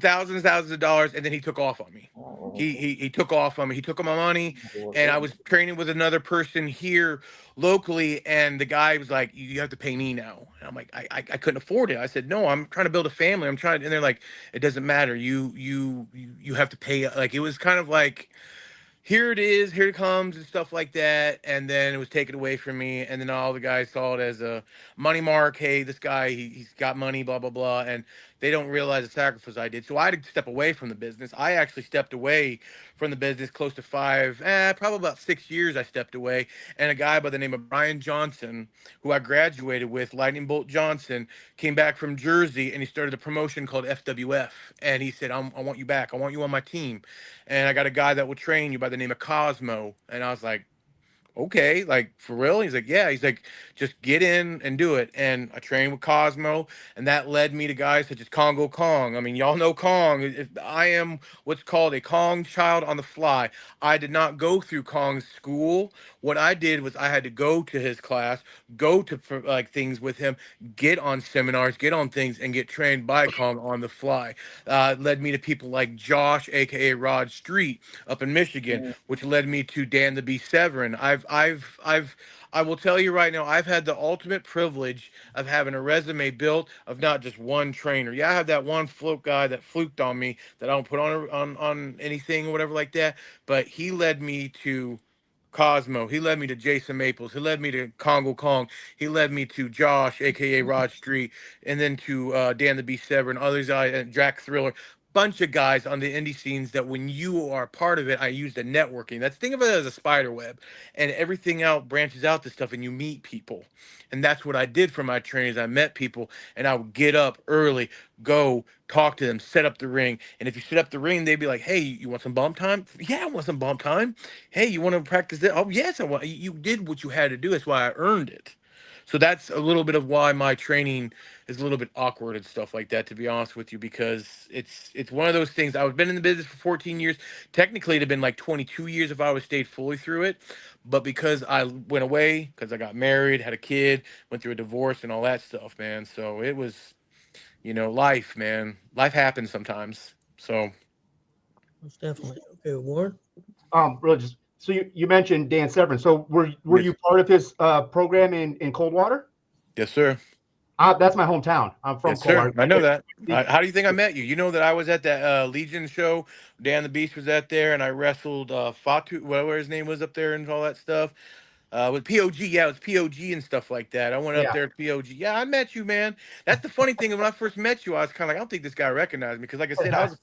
thousands of dollars, and then he took off on me. He took off on me. He took all my money, and I was training with another person here locally, and the guy was like, "You have to pay me now." And I'm like, I couldn't afford it. I said, "No, I'm trying to build a family. I'm trying," and they're like, "It doesn't matter. You have to pay." Like it was kind of like, here it is, here it comes, and stuff like that. And then it was taken away from me. And then all the guys saw it as a money mark. Hey, this guy, he's got money, blah, blah, blah. And they don't realize the sacrifice I did. So I had to step away from the business. I actually stepped away from the business close to probably about 6 years I stepped away. And a guy by the name of Brian Johnson, who I graduated with, Lightning Bolt Johnson, came back from Jersey, and he started a promotion called FWF. And he said, I want you back. I want you on my team. And I got a guy that will train you by the name of Cosmo. And I was like, okay, like for real? He's like, yeah. He's like, just get in and do it. And I trained with Cosmo, and that led me to guys such as Congo Kong. I mean, y'all know Kong. I am what's called a Kong child on the fly. I did not go through Kong's school. What I did was I had to go to his class, go to like things with him, get on seminars, get on things, and get trained by Kong on the fly. Led me to people like Josh, aka Rod Street, up in Michigan, which led me to Dan the Beast Severin. I will tell you right now, I've had the ultimate privilege of having a resume built of not just one trainer. Yeah, I have that one fluke guy that fluked on me that I don't put on anything or whatever like that. But he led me to Cosmo. He led me to Jason Maples. He led me to Congo Kong. He led me to Josh, aka Rod Street, and then to Dan the Beast Severin, others, and Jack Thriller. bunch of guys on the indie scenes that when you are a part of it, I use the networking. That's think of it as a spider web, and everything out branches out to stuff, and you meet people. And that's what I did for my trainings. I met people, and I would get up early, go talk to them, set up the ring. And if you set up the ring, they'd be like, "Hey, you want some bump time? Yeah, I want some bump time. Hey, you want to practice it? Oh, yes, I want." You did what you had to do. That's why I earned it. So that's a little bit of why my training is a little bit awkward and stuff like that, to be honest with you, because it's one of those things. I've been in the business for 14 years. Technically, it'd have been like 22 years if I would have stayed fully through it. But because I went away, because I got married, had a kid, went through a divorce and all that stuff, man. So it was, life, man. Life happens sometimes. So Most definitely. Okay, Warren. Really just so you mentioned Dan Severn. So were Yes. you part of his program in Coldwater? yes, sir. That's my hometown. I'm from Yes, sir. Coldwater. I know that. How do you think I met you? You know that I was at that Legion show. Dan the Beast was at there, and I wrestled Fatu, whatever his name was, up there and all that stuff. With POG, yeah, it was POG and stuff like that. I went up Yeah. there to POG. Yeah, I met you, man. That's the funny thing. When I first met you, I was kind of like, I don't think this guy recognized me because, like I said, I was a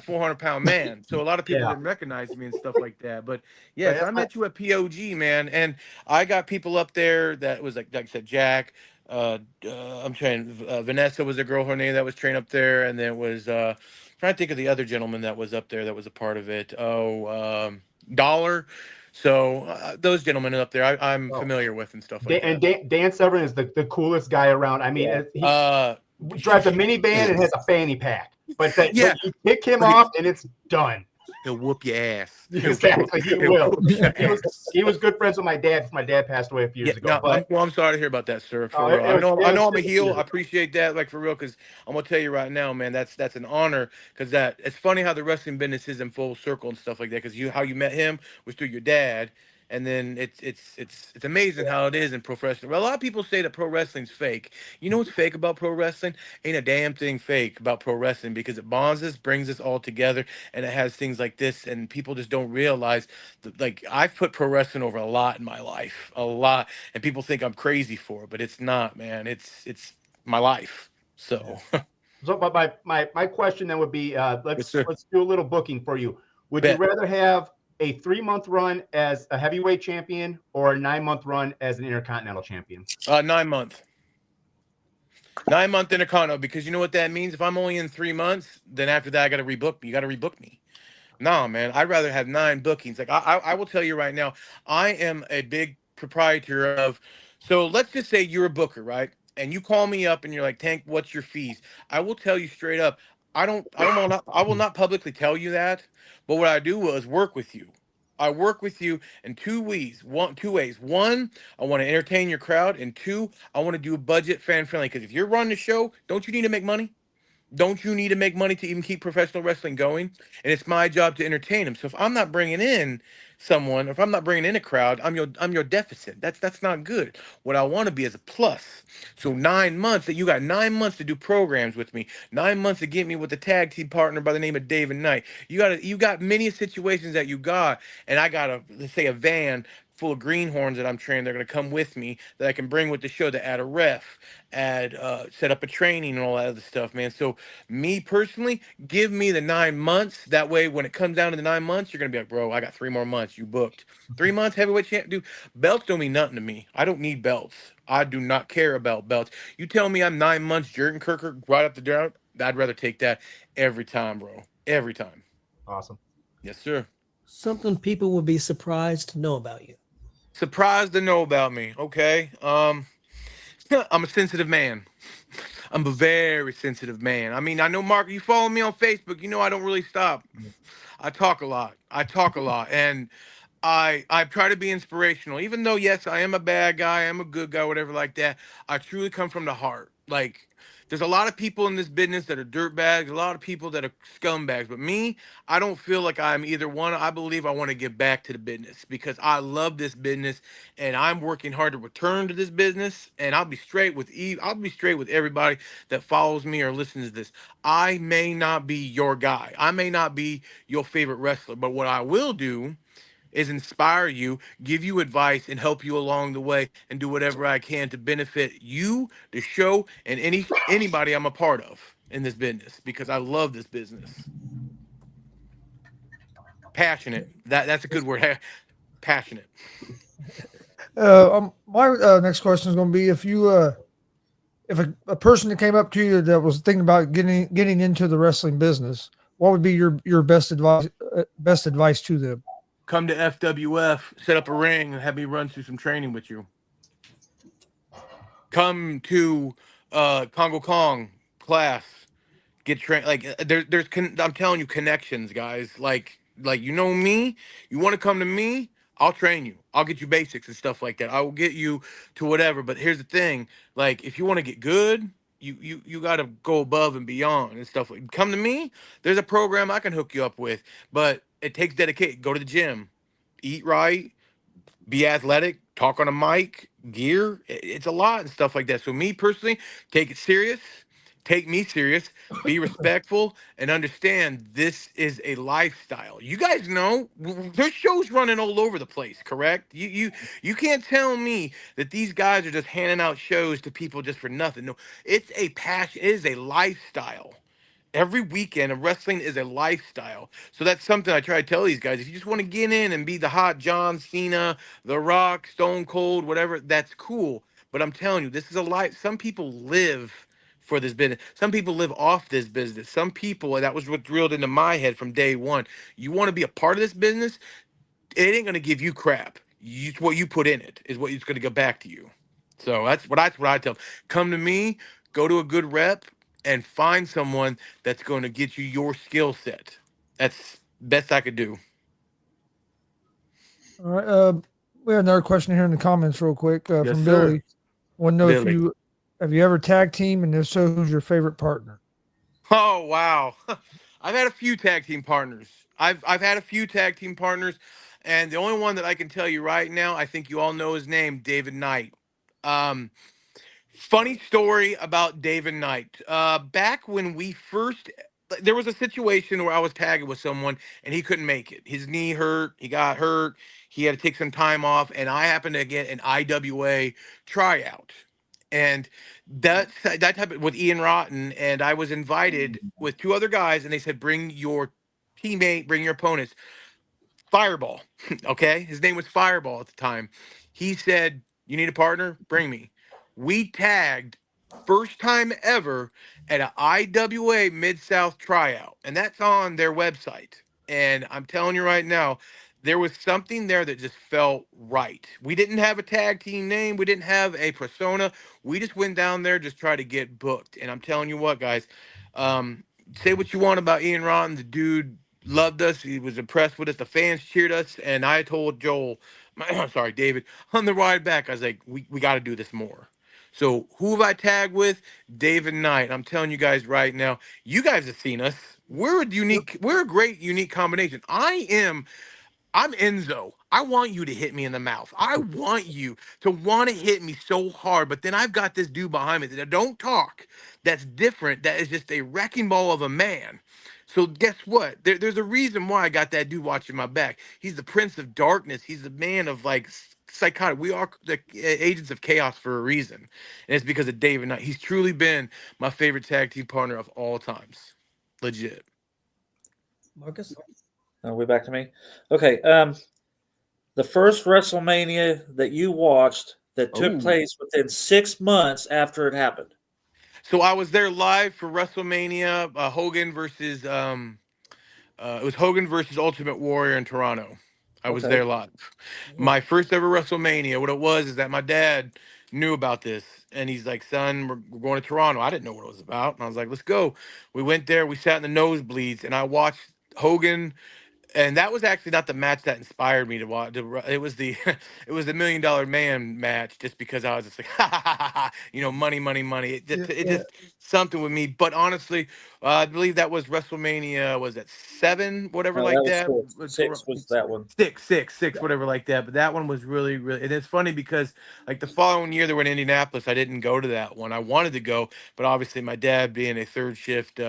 400-pound man, so a lot of people Yeah. didn't recognize me and stuff like that. But Right, yes, I met you at POG, man, and I got people up there that was like I said, Jack. I'm trying. Vanessa was a girl. Her name that was trained up there, and then it was trying to think of the other gentleman that was up there that was a part of it. Dollar. So those gentlemen up there, I'm Oh. familiar with and stuff like And that. Dan Severn is the coolest guy around. I mean, he drives a minivan and has a fanny pack. But Yeah. you pick him off and it's done. He'll whoop your ass. Exactly, he He'll will. whoop your ass. He was good friends with my dad. My dad passed away a few years ago. No, But I'm sorry to hear about that, sir. For Oh, real, it was- it I was know I'm a good to heel. hear. I appreciate that, like for real, because I'm gonna tell you right now, man, that's an honor. Because that it's funny how the wrestling business is in full circle and stuff like that. Because how you met him was through your dad, and then it's amazing how it is in pro wrestling. Well, a lot of people say that pro wrestling's fake. You know what's fake about pro wrestling? Ain't a damn thing fake about pro wrestling because it bonds us, brings us all together, and it has things like this. And people just don't realize that, like I've put pro wrestling over a lot in my life, a lot, and people think I'm crazy for it, but it's not, man. It's my life. So. So, but my question then would be, Yes, let's sir. do a little booking for you. Would Bet. you rather have a 3-month run as a heavyweight champion or a 9-month run as an intercontinental champion? 9 month. 9 month intercontinental, because you know what that means. If I'm only in 3 months, then after that I got to rebook me. You got to rebook me. No, man, I'd rather have 9 bookings. Like I will tell you right now, I am a big proprietor of. So let's just say you're a booker, right? And you call me up and you're like, Tank, what's your fees? I will tell you straight up. I will not publicly tell you that. But what I do is work with you. I work with you in two ways. Two ways. One, I want to entertain your crowd, and two, I want to do a budget fan friendly. Because if you're running the show, don't you need to make money? Don't you need to make money to even keep professional wrestling going? And it's my job to entertain them. So if I'm not bringing in someone, if I'm not bringing in a crowd, I'm your deficit. That's not good. What I want to be is a plus. So 9 months, that you got 9 months to do programs with me. 9 months to get me with a tag team partner by the name of David Knight. You got many situations that you got, and I got let's say a van full of greenhorns that I'm training. They're going to come with me that I can bring with the show to add a ref, set up a training and all that other stuff, man. So me personally, give me the 9 months. That way, when it comes down to the 9 months, you're gonna be like, bro, I got 3 more months. You booked 3 months heavyweight champ, dude. Belts don't mean nothing to me. I don't need belts. I do not care about belts. You tell me I'm 9 months Jurgen Kirker right up the ground. I'd rather take that every time, bro. Every time. Awesome. Yes, sir. Something people would be surprised to know about you. Surprised to know about me. Okay. I'm a sensitive man. I'm a very sensitive man. I mean, I know, Mark, you follow me on Facebook. You know I don't really stop. I talk a lot. And I try to be inspirational. Even though, yes, I am a bad guy, I'm a good guy, whatever like that. I truly come from the heart. Like, there's a lot of people in this business that are dirtbags, a lot of people that are scumbags. But me, I don't feel like I'm either one. I believe I want to give back to the business because I love this business and I'm working hard to return to this business. And I'll be straight with I'll be straight with everybody that follows me or listens to this. I may not be your guy. I may not be your favorite wrestler, but what I will do is inspire you, give you advice, and help you along the way, and do whatever I can to benefit you, the show, and anybody I'm a part of in this business, because I love this business. Passionate. That's a good word. Passionate. My next question is going to be if a person that came up to you that was thinking about getting into the wrestling business, what would be your best advice to them? Come to FWF, set up a ring, and have me run through some training with you. Come to Congo Kong class, get trained. Like I'm telling you, connections, guys. Like you know me. You want to come to me? I'll train you. I'll get you basics and stuff like that. I will get you to whatever. But here's the thing: like, if you want to get good, you got to go above and beyond and stuff. Like, come to me. There's a program I can hook you up with, but it takes dedication. Go to the gym, eat right, be athletic, talk on a mic, gear. It's a lot and stuff like that. So me personally, take it serious, take me serious, be respectful, and understand this is a lifestyle. You guys know there's shows running all over the place, correct? You can't tell me that these guys are just handing out shows to people just for nothing. No, it's a passion, it is a lifestyle. Every weekend of wrestling is a lifestyle. So that's something I try to tell these guys. If you just want to get in and be the hot John Cena, The Rock, Stone Cold, whatever, that's cool. But I'm telling you, this is a life. Some people live for this business. Some people live off this business. Some people, and that was what drilled into my head from day one. You want to be a part of this business, it ain't going to give you crap. What you put in it is what it's going to go back to you. So that's what I tell them. Come to me, go to a good rep, and find someone that's going to get you your skill set. That's best I could do. All right. We have another question here in the comments, real quick, Yes, from sir. Billy. Want to know if Billy. have you ever tag team, and if so, who's your favorite partner? Oh wow, I've had a few tag team partners. I've had a few tag team partners, and the only one that I can tell you right now, I think you all know his name, David Knight. Um, Funny story about David Knight. Back when we first, there was a situation where I was tagging with someone and he couldn't make it. His knee hurt. He got hurt. He had to take some time off, and I happened to get an IWA tryout. And that type of, with Ian Rotten, and I was invited with two other guys, and they said, bring your teammate, bring your opponents. Fireball. Okay. His name was Fireball at the time. He said, you need a partner? Bring me. We tagged first time ever at an IWA Mid South tryout, and that's on their website. And I'm telling you right now, there was something there that just felt right. We didn't have a tag team name, we didn't have a persona. We just went down there, just try to get booked. And I'm telling you what, guys, say what you want about Ian Rotten, the dude loved us. He was impressed with us. The fans cheered us. And I told Joel, sorry, David, on the ride back, I was like, we got to do this more. So who have I tagged with? David Knight. I'm telling you guys right now, you guys have seen us. We're a great, unique combination. I'm Enzo. I want you to hit me in the mouth. I want you to want to hit me so hard, but then I've got this dude behind me that don't talk, that's different, that is just a wrecking ball of a man. So guess what? There's a reason why I got that dude watching my back. He's the Prince of Darkness. He's the man of like psychotic. We are the agents of chaos for a reason, and it's because of David Knight. He's truly been my favorite tag team partner of all times. Legit. Marcus? Are we back to me? Okay. The first WrestleMania that you watched that took Ooh. place within 6 months after it happened. So I was there live for WrestleMania, Hogan versus it was Hogan versus Ultimate Warrior in Toronto. I was Okay. there live. My first ever WrestleMania. What it was is that my dad knew about this, and he's like, "Son, we're going to Toronto." I didn't know what it was about, and I was like, "Let's go." We went there. We sat in the nosebleeds, and I watched Hogan. And that was actually not the match that inspired me to watch. It was the it was the $1 Million Man match, just because I was just like, ha, ha, ha, ha, money, money, money. It just something with me. But honestly, I believe that was WrestleMania. Was that 7, whatever No, like that that? was 6 was that one. Six, whatever like that. But that one was really, really. And it's funny because like the following year they were in Indianapolis, I didn't go to that one. I wanted to go, but obviously my dad being a third shift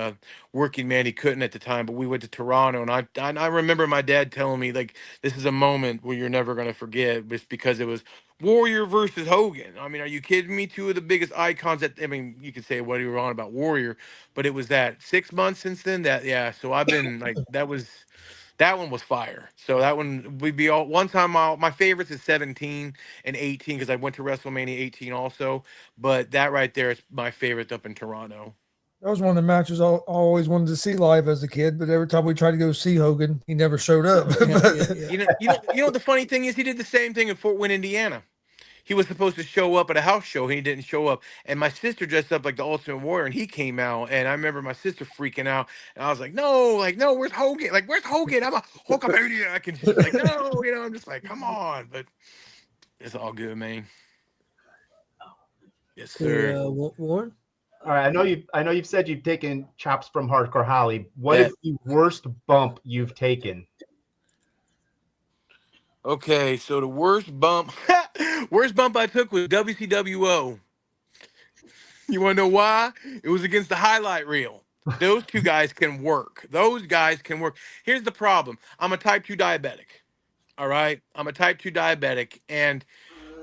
working man, he couldn't at the time. But we went to Toronto, and I remember remember my dad telling me like this is a moment where you're never gonna forget, just because it was Warrior versus Hogan. I mean, are you kidding me? Two of the biggest icons that, I mean, you could say what you were on about Warrior, but it was that 6 months since then. That, yeah. So I've been like that one was fire. So that one would be all one time. My favorites is 17 and 18 because I went to WrestleMania 18 also. But that right there is my favorite up in Toronto. That was one of the matches I always wanted to see live as a kid, but every time we tried to go see Hogan, he never showed up. You know the funny thing is he did the same thing in Fort Wayne, Indiana. He was supposed to show up at a house show. He didn't show up. And my sister dressed up like the Ultimate Warrior, and he came out. And I remember my sister freaking out. And I was like, no, where's Hogan? Like, where's Hogan? I'm a Hulkamaniac. And she's like, no, I'm just like, come on. But it's all good, man. Yes, sir. Warren? All right, I know you've said you've taken chops from Hardcore Holly. What Yeah. is the worst bump you've taken? Okay, so the worst bump I took was WCWO. You want to know why? It was against the highlight reel. Those two guys can work. Those guys can work. Here's the problem. I'm a type 2 diabetic. All right? I'm a type 2 diabetic, and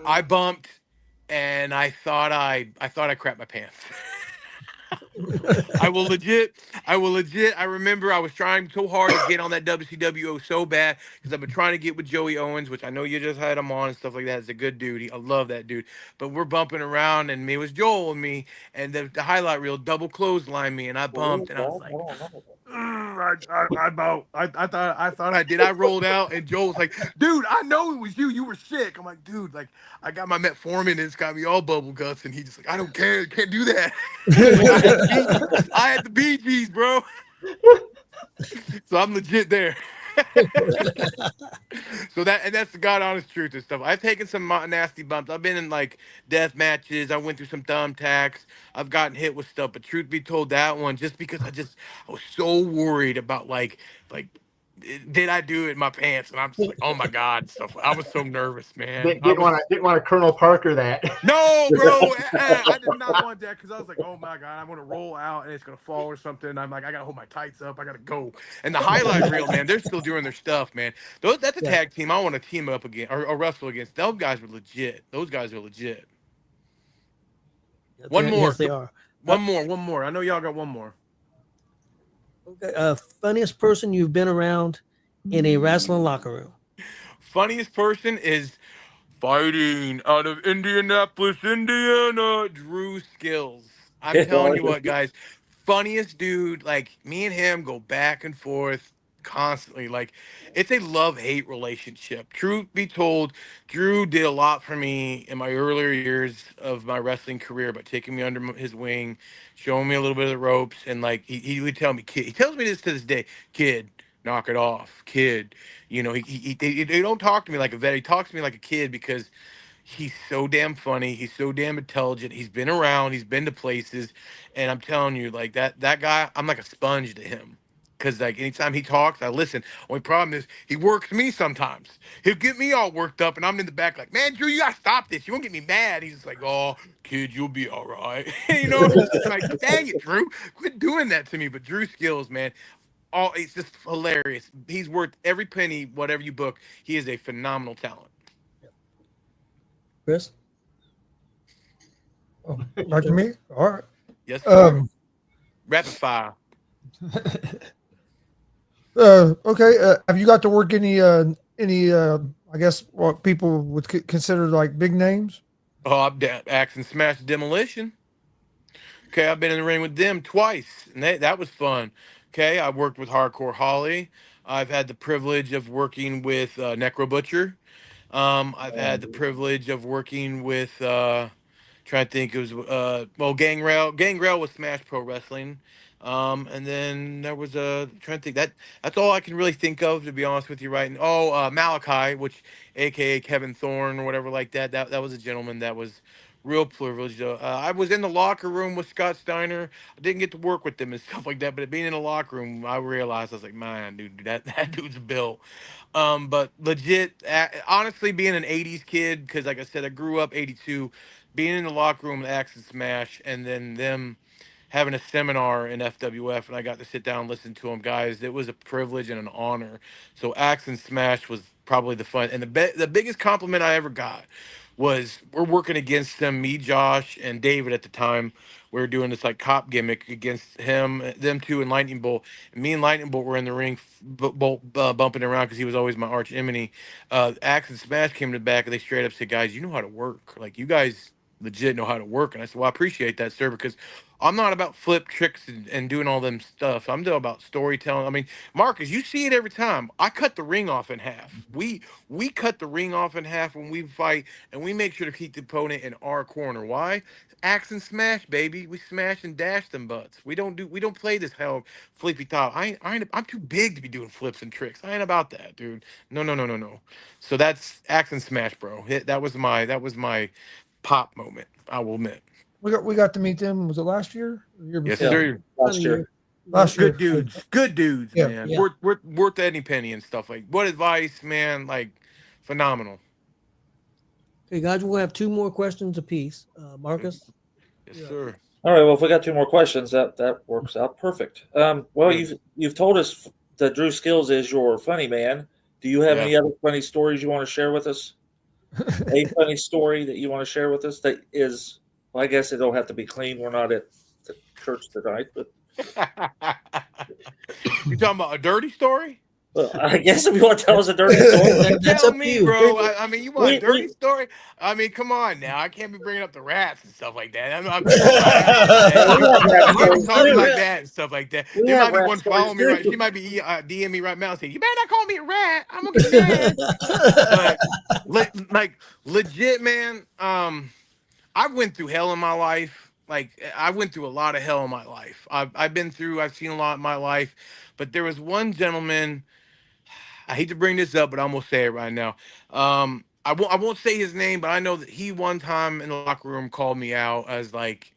I bumped, and I thought I crapped my pants. I remember I was trying so hard to get on that WCWO so bad because I've been trying to get with Joey Owens, which I know you just had him on and stuff like that. He's a good dude. I love that dude. But we're bumping around, and it was Joel and me, and the highlight reel double clothesline me, and I bumped, and I was like, I thought I did. I rolled out, and Joel was like, dude, I know it was you. You were sick. I'm like, dude, like, I got my metformin, and it's got me all bubble guts, and he just like, I don't care. Can't do that. I had the BGs, bro. So I'm legit there. So that's the God honest truth and stuff. I've taken some nasty bumps. I've been in like death matches. I went through some thumbtacks. I've gotten hit with stuff. But truth be told, that one just because I was so worried about like did I do it in my pants? And I'm just like, oh my God, stuff. I was so nervous, man. Didn't want to Colonel Parker that. No, bro, I did not want that because I was like, oh my God, I'm gonna roll out and it's gonna fall or something. I'm like, I gotta hold my tights up. I gotta go. And the highlight reel, man, they're still doing their stuff, man. That's a tag team I want to team up again or wrestle against. Those guys were legit. Those guys are legit. One more. Yes, they are. One more. I know y'all got one more. Okay. Funniest person you've been around in a wrestling locker room? Funniest person is fighting out of Indianapolis, Indiana, Drew Skills. I'm telling you what, guys, funniest dude. Like, me and him go back and forth constantly. Like, it's a love-hate relationship. Truth be told, Drew did a lot for me in my earlier years of my wrestling career by taking me under his wing, showing me a little bit of the ropes, and like he would tell me, kid, he tells me this to this day, kid, knock it off, kid. You know, he don't talk to me like a vet. He talks to me like a kid because he's so damn funny. He's so damn intelligent. He's been around. He's been to places, and I'm telling you, like that guy, I'm like a sponge to him. Cause like anytime he talks, I listen. Only problem is he works me sometimes. He'll get me all worked up, and I'm in the back like, man, Drew, you gotta stop this. You won't get me mad. He's just like, oh, kid, you'll be all right. You know, it's just like, dang it, Drew, quit doing that to me. But Drew Skills, man, it's just hilarious. He's worth every penny, whatever you book. He is a phenomenal talent. Chris? Oh, back to me? All right. Yes, sir. Rapid fire. Okay. Have you got to work any I guess what people would consider like big names? Oh, I'm Axe Smash Demolition. Okay, I've been in the ring with them twice, and that was fun. Okay, I worked with Hardcore Holly. I've had the privilege of working with Necro Butcher. I've had the privilege of working with trying to think, it was Gangrel. Gangrel was Smash Pro Wrestling. And then there was trying to think that's all I can really think of, to be honest with you right now. Oh, Malachi, which aka Kevin Thorne or whatever like that. That was a gentleman that was real privileged. I was in the locker room with Scott Steiner. I didn't get to work with them and stuff like that, but being in the locker room, I realized I was like, man, dude, that dude's built. But legit, honestly, being an '80s kid, because like I said, I grew up '82. Being in the locker room with Axe and Smash, and then them having a seminar in FWF, and I got to sit down and listen to them, guys. It was a privilege and an honor. So Axe and Smash was probably the fun, and the biggest compliment I ever got was we're working against them, me, Josh, and David at the time. We were doing this like cop gimmick against him, them two, and Lightning Bolt. And me and Lightning Bolt were in the ring, Bolt bumping around because he was always my arch enemy. Axe and Smash came to the back, and they straight up said, "Guys, you know how to work. Like you guys legit know how to work." And I said, "Well, I appreciate that, sir, because I'm not about flip tricks and doing all them stuff. I'm still about storytelling. I mean, Marcus, you see it every time. I cut the ring off in half. We cut the ring off in half when we fight, and we make sure to keep the opponent in our corner. Why? Axe and Smash, baby. We smash and dash them butts. We don't play this hell flippy top. I'm too big to be doing flips and tricks. I ain't about that, dude. No, no, no, no, no. So that's Axe and Smash, bro. That was my pop moment. I will admit. We got to meet them. Was it last year? Or the year Yes, before? sir. Last year. Last year. Good dudes, Yeah, man. yeah. Worth any penny and stuff like. What advice, man? Like, phenomenal. Okay, guys, we'll have 2 more questions apiece. Marcus. Yes, sir. All right. Well, if we got 2 more questions, that works out perfect. Well, you've told us that Drew Skills is your funny man. Do you have any other funny stories you want to share with us? A funny story that you want to share with us that is, well, I guess it don't have to be clean. We're not at the church tonight, but You talking about a dirty story? well, I guess if you want to tell us a dirty story, That's Tell up to me, you. bro. I mean, you want a dirty We- story? I mean, come on now. I can't be bringing up the rats and stuff like that. I'm can't be talking like that and stuff like that. We There have might be rat one stories following me right. too. She might be DM me right now saying, "You better not call me a rat. I'm gonna get mad." But like legit, man. I went through hell in my life. Like I went through a lot of hell in my life. I've seen a lot in my life, but there was one gentleman. I hate to bring this up, but I'm gonna say it right now. I won't say his name, but I know that he one time in the locker room called me out as like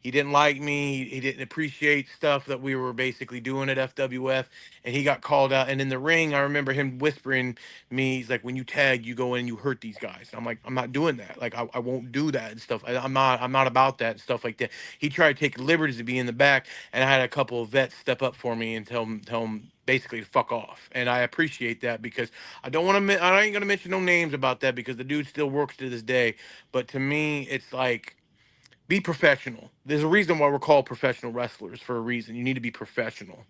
he didn't like me. He didn't appreciate stuff that we were basically doing at FWF, and he got called out. And in the ring, I remember him whispering me, he's like, "When you tag, you go in and you hurt these guys." I'm like, "I'm not doing that. Like, I won't do that and stuff. I'm not about that and stuff like that." He tried to take liberties to be in the back, and I had a couple of vets step up for me and tell him basically to fuck off. And I appreciate that because I ain't gonna mention no names about that because the dude still works to this day. But to me, it's like, be professional. There's a reason why we're called professional wrestlers for a reason. You need to be professional.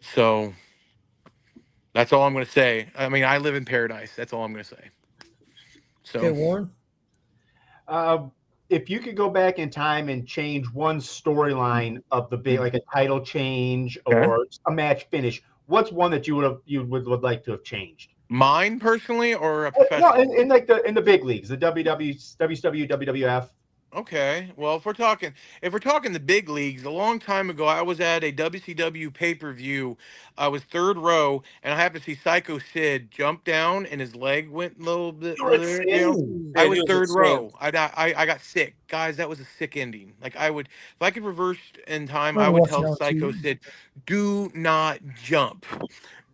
So that's all I'm going to say. I mean, I live in paradise. That's all I'm going to say. So Okay, Warren. If you could go back in time and change one storyline of the big, like a title change or a match finish, what's one that you would like to have changed? mine personally or a No, professional? in the big leagues, the WCW, WWF. Okay. Well, if we're talking the big leagues, a long time ago, I was at a WCW pay-per-view. I was third row, and I happened to see Psycho Sid jump down, and his leg went a little bit. You were at You Sid? know, I Yeah, was he was third at Sid. row. I got sick, guys. That was a sick ending. Like if I could reverse in time, I I'm would watching tell out Psycho too. Sid, do not jump.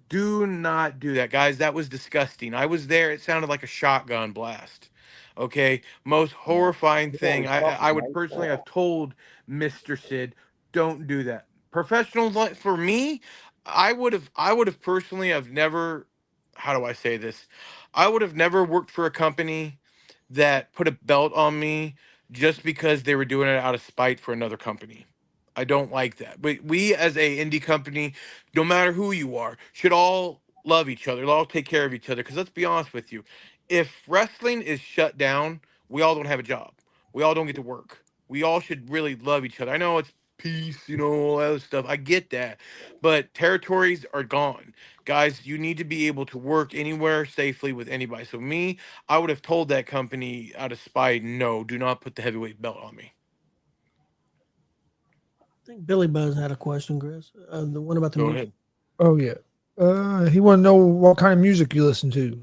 Do not do that, guys. That was disgusting. I was there. It sounded like a shotgun blast. Okay, most horrifying thing. I would personally have told Mr. Sid, don't do that. Professional for me, I would have personally have never. How do I say this? I would have never worked for a company that put a belt on me just because they were doing it out of spite for another company. I don't like that. But we as a indie company, no matter who you are, should all love each other, all take care of each other. Because let's be honest with you, if wrestling is shut down, we all don't have a job. We all don't get to work. We all should really love each other. I know it's peace, all that other stuff. I get that. But territories are gone. Guys, you need to be able to work anywhere safely with anybody. So me, I would have told that company out of spite, no, do not put the heavyweight belt on me. I think Billy Buzz had a question, Chris. The one about the Go music. ahead. Oh yeah. He want to know what kind of music you listen to.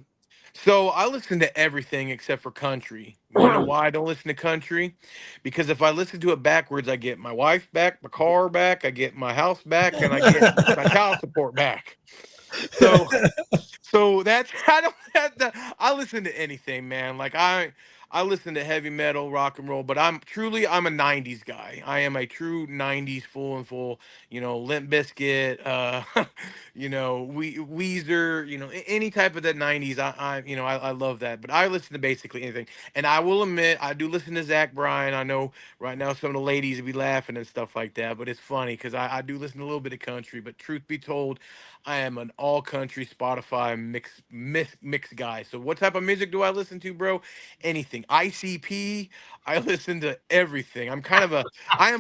So I listen to everything except for country. You know why I don't listen to country? Because if I listen to it backwards, I get my wife back, my car back, I get my house back, and I get my child support back. So that's I don't have to. I listen to anything, man. Like I I listen to heavy metal, rock and roll, but I'm a '90s guy. I am a true '90s full. Limp Bizkit, Weezer, any type of that '90s. I love that. But I listen to basically anything. And I will admit, I do listen to Zach Bryan. I know right now some of the ladies will be laughing and stuff like that, but it's funny because I do listen to a little bit of country. But truth be told, I am an all country Spotify mix guy. So what type of music do I listen to, bro? Anything. ICP. I listen to everything. I am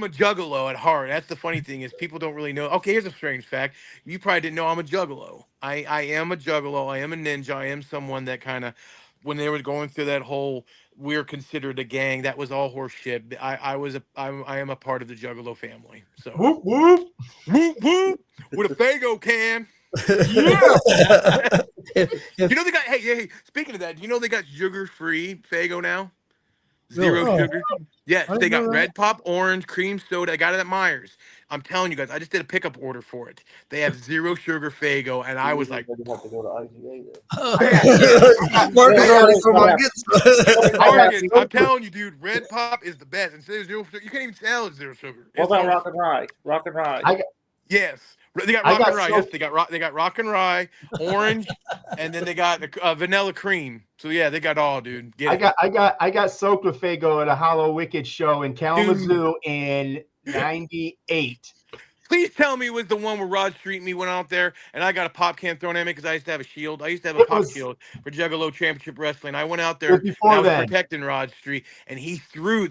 a juggalo at heart. That's the funny thing is people don't really know. Okay, here's a strange fact. You probably didn't know I'm a juggalo. I am a juggalo. I am a ninja. I am someone that kind of, when they were going through that whole, we're considered a gang. That was all horse shit. I am a part of the juggalo family. So Whoop whoop. whoop whoop with a Fago can. You know they got hey, speaking of that, do you know they got sugar-free Fago now? Zero Really? sugar. Yes, I they didn't know got that. red pop, orange, cream soda. I got it at Myers. I'm telling you guys, I just did a pickup order for it. They have zero sugar Fago, and I was like, Marcus already told me to get Target. I'm telling you, dude, red pop is the best. And zero sugar, you can't even tell it's zero sugar. What It's about no- Rock and Rye? Rock and Rye. Yes, they got I rock got and rye. so- Yes, they got rock and rye, orange, and then they got vanilla cream. So yeah, they got all, dude. Get it. I got soaked with Fago at a Hollow Wicked show in Kalamazoo in '98. Please tell me it was the one where Rod Street and me went out there and I got a pop can thrown at me because I used to have a shield. I used to have a It pop was shield for Juggalo Championship Wrestling. I went out it was there and I before was then. protecting Rod Street and they threw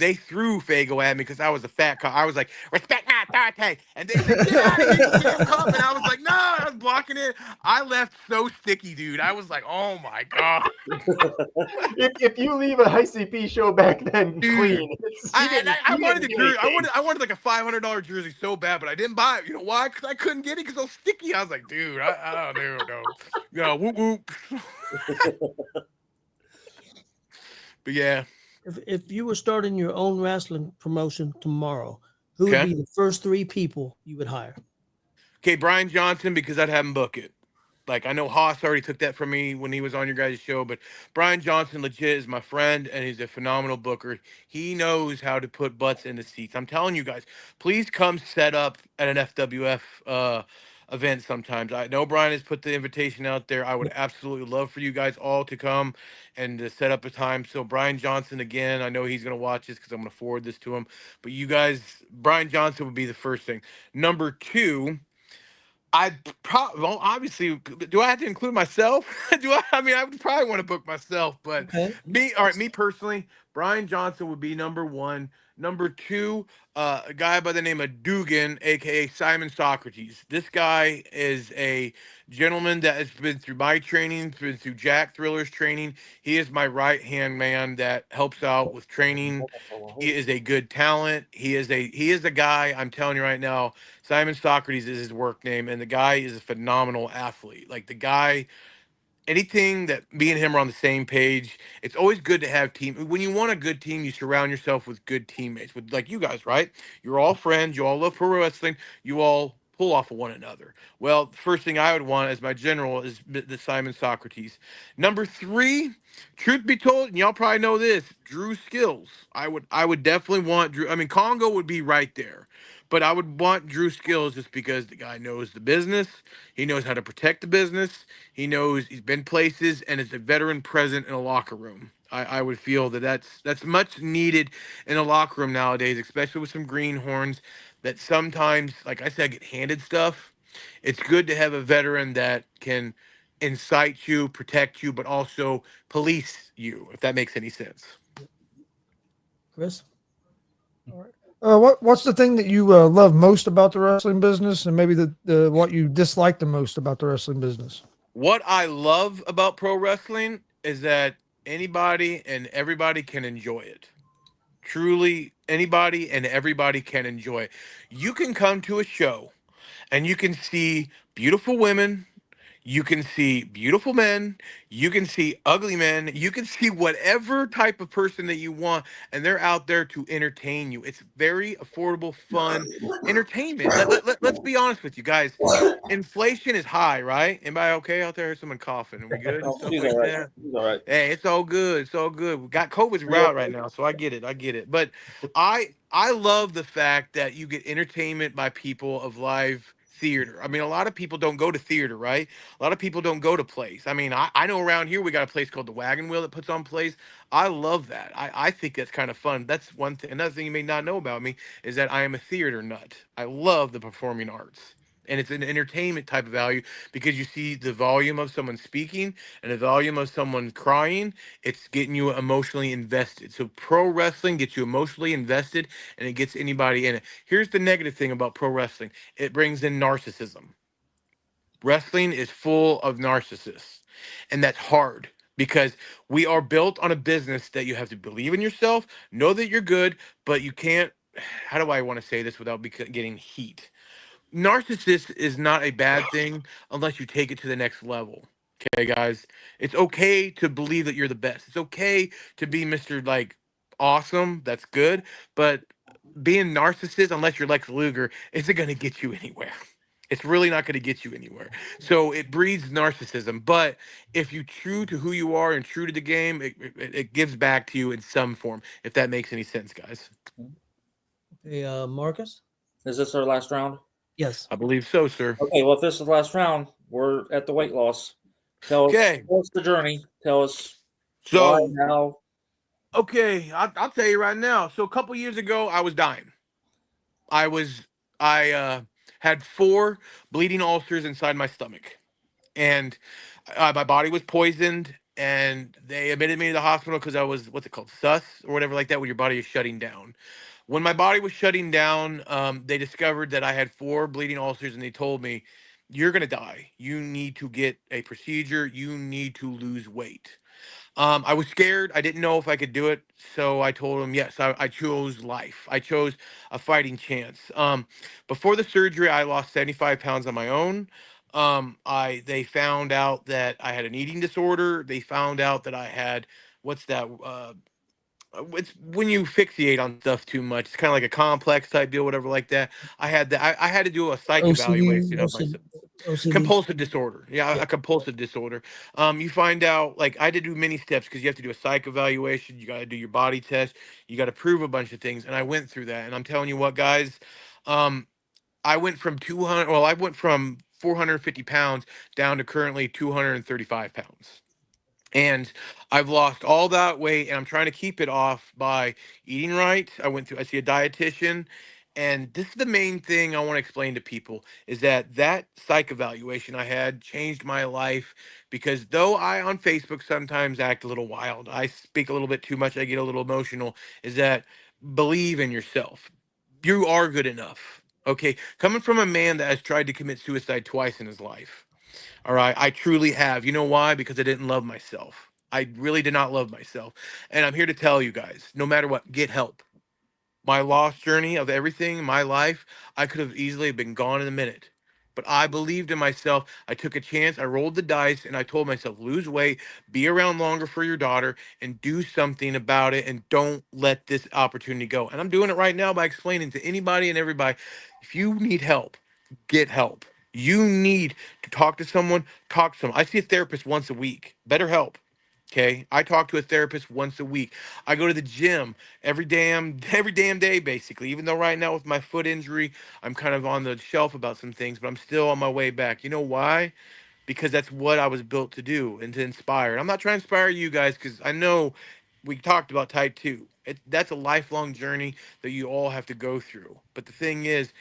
Fago at me because I was a fat cop. I was like, respect my authority. And they said, get out of here, you damn cop. And I was like, no, I was blocking it. I left so sticky, dude. I was like, oh my God. If you leave a ICP show back then Dude. clean, I wanted the do jersey. anything. I wanted like a $500 jersey so bad, but I didn't buy it. You know why? Because I couldn't get it because it was sticky. I was like, dude, I don't know. No, whoop whoop. But yeah. If you were starting your own wrestling promotion tomorrow, who would Okay. be the first 3 people you would hire? Okay, Brian Johnson, because I'd have him book it. Like, I know Haas already took that from me when he was on your guys' show, but Brian Johnson legit is my friend, and he's a phenomenal booker. He knows how to put butts in the seats. I'm telling you guys, please come set up at an FWF event sometimes. I know Brian has put the invitation out there. I would absolutely love for you guys all to come and to set up a time. So Brian Johnson, again, I know he's going to watch this because I'm going to forward this to him. But you guys, Brian Johnson would be the first thing. Number 2, well, obviously, do I have to include myself? I mean, I would probably want to book myself, but Okay. me personally, Brian Johnson would be number 1. Number 2, a guy by the name of Dugan, aka Simon Socrates. This guy is a gentleman that has been through my training, been through Jack Thriller's training. He is my right hand man that helps out with training. He is a good talent. He is a guy. I'm telling you right now. Simon Socrates is his work name, and the guy is a phenomenal athlete. Like the guy, anything that me and him are on the same page. It's always good to have team. When you want a good team, you surround yourself with good teammates. With like you guys, right? You're all friends. You all love pro wrestling. You all pull off of one another. Well, the first thing I would want as my general is the Simon Socrates. Number 3, truth be told, and y'all probably know this, Drew Skills. I would definitely want Drew. I mean, Congo would be right there. But I would want Drew Skills just because the guy knows the business. He knows how to protect the business. He knows he's been places and is a veteran present in a locker room. I would feel that's much needed in a locker room nowadays, especially with some greenhorns that sometimes, like I said, get handed stuff. It's good to have a veteran that can incite you, protect you, but also police you, if that makes any sense. Chris? What's the thing that you love most about the wrestling business, and maybe the what you dislike the most about the wrestling business? What I love about pro wrestling is that anybody and everybody can enjoy it. Truly, anybody and everybody can enjoy it. You can come to a show and you can see beautiful women, You can see beautiful men, you can see ugly men, you can see whatever type of person that you want, and they're out there to entertain you. It's very affordable, fun entertainment. Let's be honest with you guys. Inflation is high, right? Anybody okay out there? Here's someone coughing. Are we good and Oh, stuff she's like all right. that? She's all right. Hey, it's all good. It's all good. We got COVID's route right now, so I get it. I get it. But I love the fact that you get entertainment by people of live theater. I mean, a lot of people don't go to theater, right? A lot of people don't go to plays. I mean, I know around here we got a place called the Wagon Wheel that puts on plays. I love that. I think that's kind of fun. That's one thing. Another thing you may not know about me is that I am a theater nut. I love the performing arts. And it's an entertainment type of value because you see the volume of someone speaking and the volume of someone crying. It's getting you emotionally invested. So pro wrestling gets you emotionally invested and it gets anybody in it. Here's the negative thing about pro wrestling. It brings in narcissism. Wrestling is full of narcissists, and that's hard because we are built on a business that you have to believe in yourself, know that you're good, but you can't. How do I want to say this without getting heat? Narcissist is not a bad thing unless you take it to the next level. Okay, guys, it's okay to believe that you're the best. It's okay to be Mr. Like awesome. That's good, but being narcissist, unless you're Lex Luger, isn't going to get you anywhere. It's really not going to get you anywhere. So it breeds narcissism. But if you true to who you are and true to the game, it gives back to you in some form. If that makes any sense, guys. Hey, Marcus. Is this our last round? Yes. I believe so, sir. Okay, well, if this is the last round, we're at the weight loss. Tell Okay. us the journey. Tell us why, So how. okay, I'll tell you right now. So a couple years ago, I was dying. I had 4 bleeding ulcers inside my stomach, and my body was poisoned. And they admitted me to the hospital because I was what's it called, sus or whatever like that, when your body is shutting down. When my body was shutting down, they discovered that I had 4 bleeding ulcers, and they told me, "You're gonna die. You need to get a procedure. You need to lose weight." I was scared. I didn't know if I could do it. So I told him, yes, I chose life. I chose a fighting chance. Before the surgery, I lost 75 pounds on my own. They found out that I had an eating disorder. They found out that I had, what's that? It's when you fixate on stuff too much. It's kind of like a complex type deal, whatever like that. I had that. I had to do a psych OCD, evaluation of myself. OCD. Compulsive disorder. Yeah, Yeah. a compulsive disorder. You find out, like, I had to do many steps because you have to do a psych evaluation. You got to do your body test. You got to prove a bunch of things. And I went through that. And I'm telling you what, guys, um, I went from 200, well, I went from 450 pounds down to currently 235 pounds. And I've lost all that weight and I'm trying to keep it off by eating right. I see a dietitian. And this is the main thing I want to explain to people is that psych evaluation I had changed my life because though I on Facebook sometimes act a little wild, I speak a little bit too much, I get a little emotional, is that believe in yourself. You are good enough. Okay. Coming from a man that has tried to commit suicide twice in his life. All right. I truly have. You know why? Because I didn't love myself. I really did not love myself. And I'm here to tell you guys no matter what, get help. My lost journey of everything in my life, I could have easily been gone in a minute. But I believed in myself. I took a chance. I rolled the dice and I told myself, lose weight, be around longer for your daughter, and do something about it. And don't let this opportunity go. And I'm doing it right now by explaining to anybody and everybody if you need help, get help. You need to talk to someone, talk to someone. I see a therapist once a week. Better help. Okay. I talk to a therapist once a week. I go to the gym every damn day, basically. Even though right now with my foot injury, I'm kind of on the shelf about some things, but I'm still on my way back. You know why? Because that's what I was built to do and to inspire. And I'm not trying to inspire you guys because I know we talked about type 2. That's a lifelong journey that you all have to go through. But the thing is,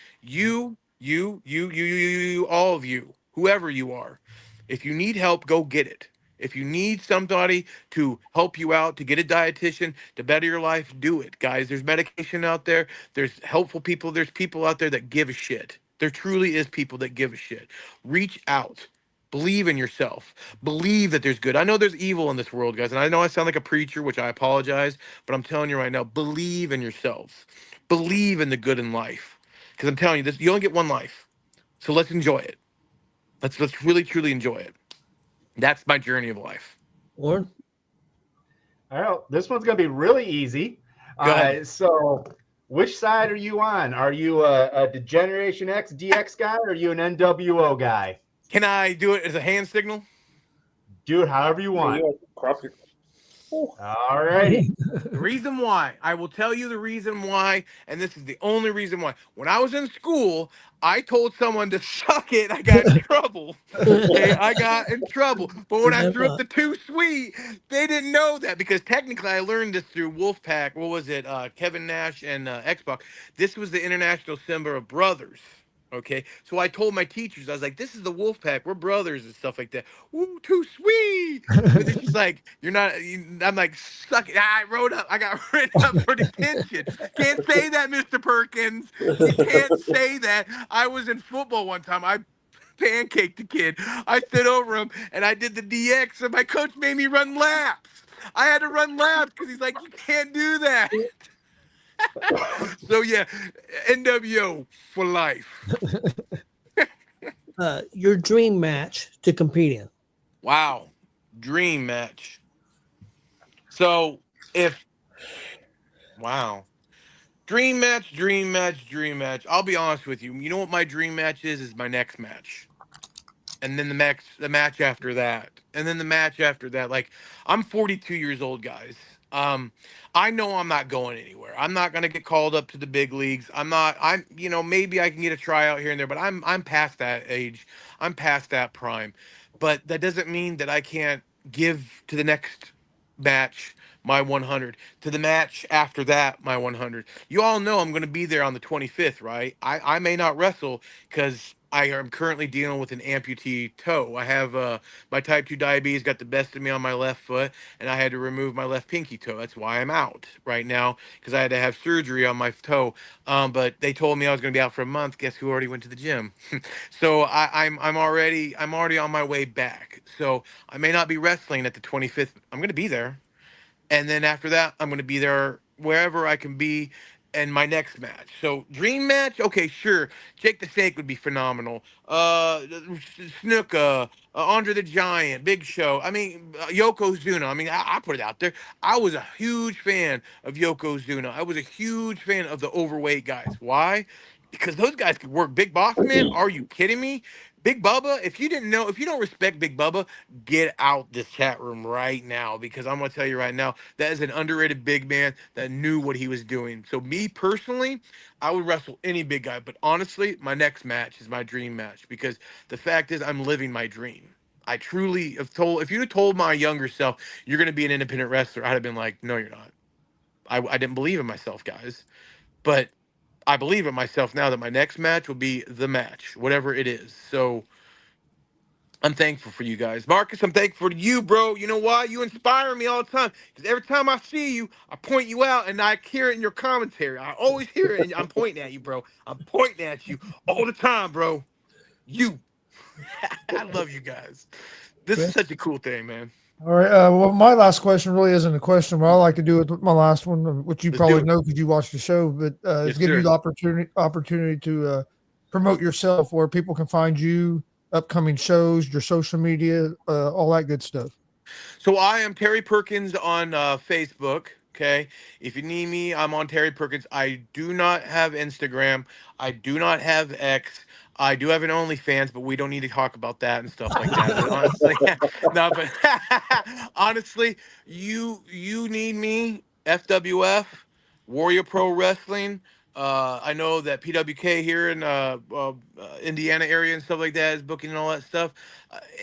all of you, whoever you are, if you need help, go get it. If you need somebody to help you out, to get a dietitian, to better your life, do it, guys. There's medication out there. There's helpful people. There's people out there that give a shit. There truly is people that give a shit. Reach out. Believe in yourself. Believe that there's good. I know there's evil in this world, guys, and I know I sound like a preacher, which I apologize, but I'm telling you right now, believe in yourselves. Believe in the good in life. Because I'm telling you this, you only get one life. So let's enjoy it. Let's really truly enjoy it. That's my journey of life. Warren? All right, this one's gonna be really easy. Go ahead. So, which side are you on? Are you a Generation X DX guy, or are you an NWO guy? Can I do it as a hand signal? Do it however you want. All righty. The reason why, I will tell you the reason why, and this is the only reason why. When I was in school, I told someone to suck it. I got in trouble. Okay, I got in trouble. But when I threw up the too sweet, they didn't know that because technically I learned this through Wolfpack. What was it? Kevin Nash and Xbox. This was the international symbol of brothers. Okay, so I told my teachers, I was like, "This is the Wolfpack. We're brothers and stuff like that." Ooh, too sweet. And then she's like, "You're not." I'm like, "Suck it." I wrote up. I got written up for detention. Can't say that, Mr. Perkins. You can't say that. I was in football one time. I pancaked the kid. I stood over him and I did the DX, and my coach made me run laps. I had to run laps because he's like, "You can't do that." So yeah, NWO for life. Your dream match to compete in. Wow, dream match. So wow, dream match, dream match, dream match. I'll be honest with you. You know what my dream match is? Is my next match, and then the match after that, and then the match after that. Like, I'm 42 years old, guys. I know I'm not going anywhere. I'm not gonna get called up to the big leagues. Maybe I can get a tryout here and there, but I'm past that age. I'm past that prime. But that doesn't mean that I can't give to the next match my 100, to the match after that my 100. You all know I'm going to be there on the 25th, right? I may not wrestle because I am currently dealing with an amputee toe. I have my type 2 diabetes got the best of me on my left foot, and I had to remove my left pinky toe. That's why I'm out right now, because I had to have surgery on my toe. But they told me I was going to be out for a month. Guess who already went to the gym? So I'm already on my way back. So I may not be wrestling at the 25th. I'm going to be there. And then after that, I'm going to be there wherever I can be in my next match. So dream match, okay, sure. Jake the Snake would be phenomenal. Snuka, Andre the Giant, Big Show. I mean, Yokozuna. I mean, I put it out there. I was a huge fan of Yokozuna. I was a huge fan of the overweight guys. Why? Because those guys could work. Big Boss Man, are you kidding me? Big Bubba, if you don't respect Big Bubba, get out this chat room right now, because I'm going to tell you right now, that is an underrated big man that knew what he was doing. So me personally, I would wrestle any big guy, but honestly, my next match is my dream match, because the fact is I'm living my dream. I truly have told, if you'd have told my younger self, you're going to be an independent wrestler, I'd have been like, no, you're not. I didn't believe in myself, guys. But I believe in myself now that my next match will be the match, whatever it is. So I'm thankful for you guys. Marcus, I'm thankful for you, bro. You know why? You inspire me all the time. Because every time I see you, I point you out and I hear it in your commentary. I always hear it and I'm pointing at you, bro. I'm pointing at you all the time, bro. You. I love you guys. This is such a cool thing, man. All right. Well, my last question really isn't a question. What I like to do with my last one, which you probably know because you watched the show, but is give you the opportunity to promote yourself, where people can find you, upcoming shows, your social media, all that good stuff. So I am Terry Perkins on Facebook. Okay. If you need me, I'm on Terry Perkins. I do not have Instagram. I do not have X. I do have an OnlyFans, but we don't need to talk about that and stuff like that. But honestly, no, but honestly, you need me, FWF, Warrior Pro Wrestling. I know that PWK here in Indiana area and stuff like that is booking and all that stuff.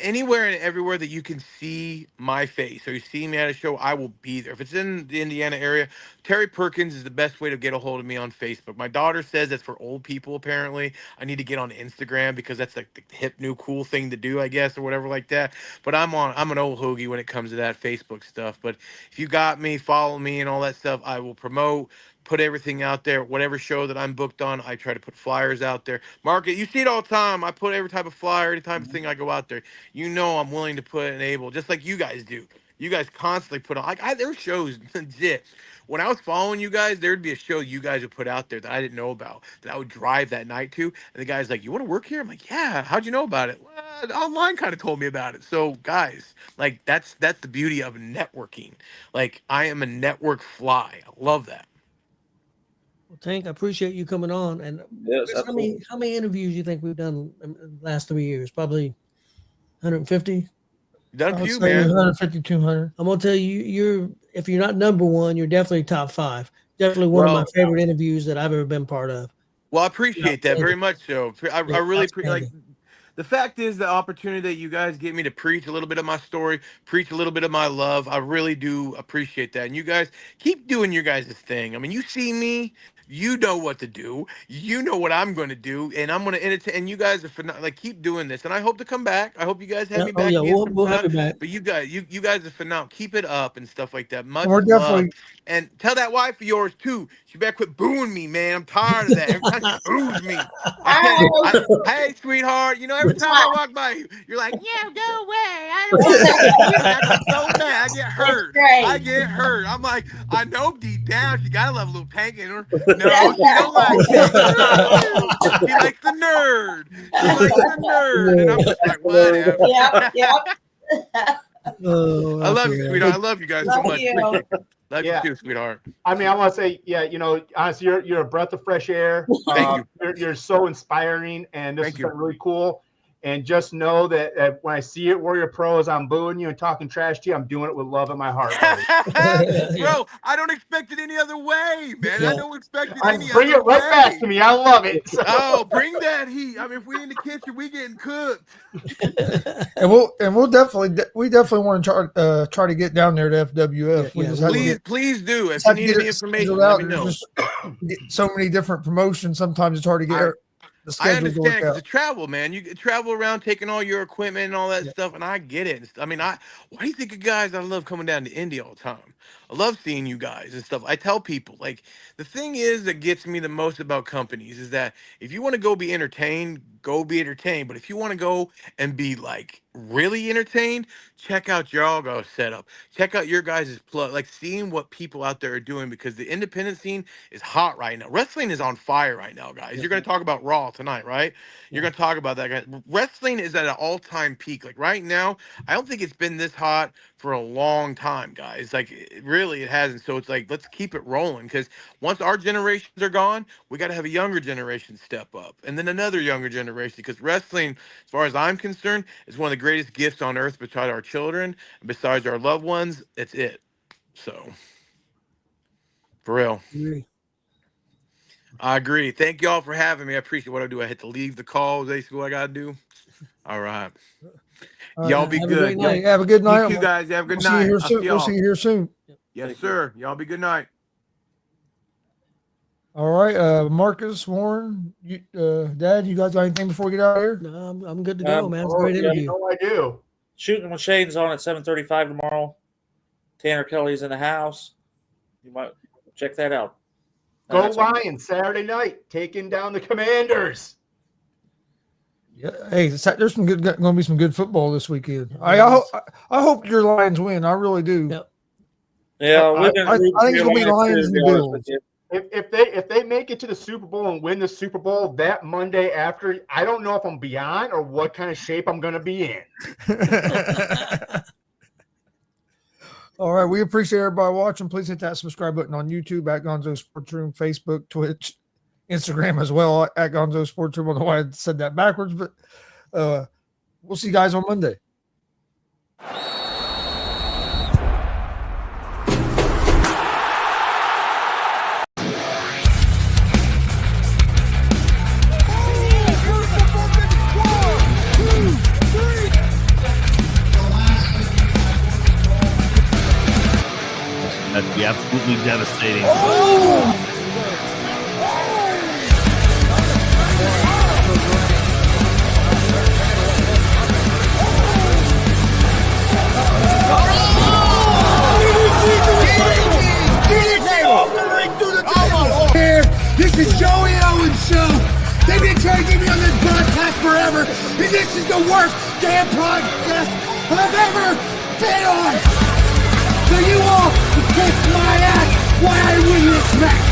Anywhere and everywhere that you can see my face or you see me at a show, I will be there. If it's in the Indiana area, Terry Perkins is the best way to get a hold of me on Facebook. My daughter says that's for old people, apparently. I need to get on Instagram because that's like the hip new cool thing to do, I guess, or whatever like that. But I'm an old hoagie when it comes to that Facebook stuff. But if you got me, follow me and all that stuff, I will promote, put everything out there. Whatever show that I'm booked on, I try to put flyers out there. Market, you see it all the time. I put every type of flyer, any type of thing I go out there. You know I'm willing to put and able, just like you guys do. You guys constantly put on, there were shows, legit. When I was following you guys, there'd be a show you guys would put out there that I didn't know about, that I would drive that night to. And the guy's like, "You want to work here?" I'm like, "Yeah." "How'd you know about it?" "Well, online kind of told me about it. So guys, like that's the beauty of networking. Like I am a network fly. I love that. Well, Tank, I appreciate you coming on. And Yes, Chris, how many interviews do you think we've done in the last 3 years? Probably 150. You done a I would few, say man. 150, 200. I'm gonna tell you, if you're not number one, you're definitely top 5. Definitely one of my favorite interviews that I've ever been part of. Well, I appreciate that very much. So I really like. Outstanding. The fact is, the opportunity that you guys get me to preach a little bit of my story, preach a little bit of my love, I really do appreciate that. And you guys keep doing your guys' thing. I mean, you see me, you know what to do, you know what I'm going to do, and I'm going to entertain. And you guys are like, keep doing this. And I hope to come back. I hope you guys have me back. Yeah, again we'll have you sometime. back. But you guys are phenomenal. Keep it up and stuff like that. Much We're love. definitely And tell that wife of yours too. She better quit booing me, man. I'm tired of that. Every time she boos me. Hey, sweetheart. You know, every time I walk by you, you're like, "Yeah, go away. I don't want to." I get so mad. I get hurt. great. I get hurt. I'm like, I know deep down she gotta love a little Tank in her. No, she don't like it. She likes the nerd. She likes the nerd. And I'm just like, whatever. Yep. Oh, I love you, okay. sweetheart. I love you guys so Love much. you. Appreciate it. Love Yeah. you too, sweetheart. I mean, I want to say, yeah, you know, honestly, you're a breath of fresh air. Thank you. You're so inspiring, and this Thank has you. been really cool. And just know that when I see it, Warrior Pros, I'm booing you and talking trash to you. I'm doing it with love in my heart, buddy. Bro, I don't expect it any other way, man. I don't expect it any Bring other it right way. back to me. I love it. So- Oh, bring that heat. I mean, if we in the kitchen, we getting cooked. and we'll definitely want to try to get down there to FWF. We Yeah, just have to Please do. If just you have to need get any it information, scheduled let out. me There's know. just so many different promotions. Sometimes it's hard to get the I schedule to understand work because out. the travel, man. You travel around taking all your equipment and all that stuff, and I get it. I mean, why do you think of guys? I love coming down to India all the time. I love seeing you guys and stuff. I tell people, like, the thing is that gets me the most about companies is that if you want to go be entertained, go be entertained. But if you want to go and be like really entertained, check out your guys' setup. Check out your guys' plug. Like seeing what people out there are doing because the independent scene is hot right now. Wrestling is on fire right now, guys. You're going to talk about Raw tonight, right? You're going to talk about that, guys. Wrestling is at an all-time peak. Like right now, I don't think it's been this hot for a long time, guys. Like really, it hasn't. So it's like, let's keep it rolling because once our generations are gone, we got to have a younger generation step up and then another younger generation because wrestling, as far as I'm concerned, is one of the greatest gifts on earth besides our children and besides our loved ones. It's it. So, for real. I agree. Thank y'all for having me. I appreciate what I do. I had to leave the call. They see what I got to do. All right. Y'all be Have a good. great night. Have a good night. You two guys have a good We'll night. see you here I'll soon. see We'll y'all. see you here soon. Yes, sir. Y'all be good night. All right, Marcus, Warren, Dad, you guys got anything before we get out of here? No, I'm good to go, man. It's a great interview. No, I do. Shooting with Shane's on at 7:35 tomorrow. Tanner Kelly's in the house. You might check that out. Go Lions Saturday night, taking down the Commanders. Yeah, hey, there's going to be some good football this weekend. I hope your Lions win. I really do. Yep. Yeah, I think it's going to be Lions and Bills. If they make it to the Super Bowl and win the Super Bowl that Monday after, I don't know if I'm beyond or what kind of shape I'm going to be in. All right, we appreciate everybody watching. Please hit that subscribe button on YouTube at Gonzo'S Sports Room, Facebook, Twitch, Instagram as well at Gonzo'S Sports Room. I don't know why I said that backwards, but we'll see you guys on Monday. That'd be absolutely devastating. Here, this is Joey Owens Show. They've been trying to get me on this broadcast forever, and this is the worst damn podcast I've ever been on. So you all can kiss my ass while I win this match.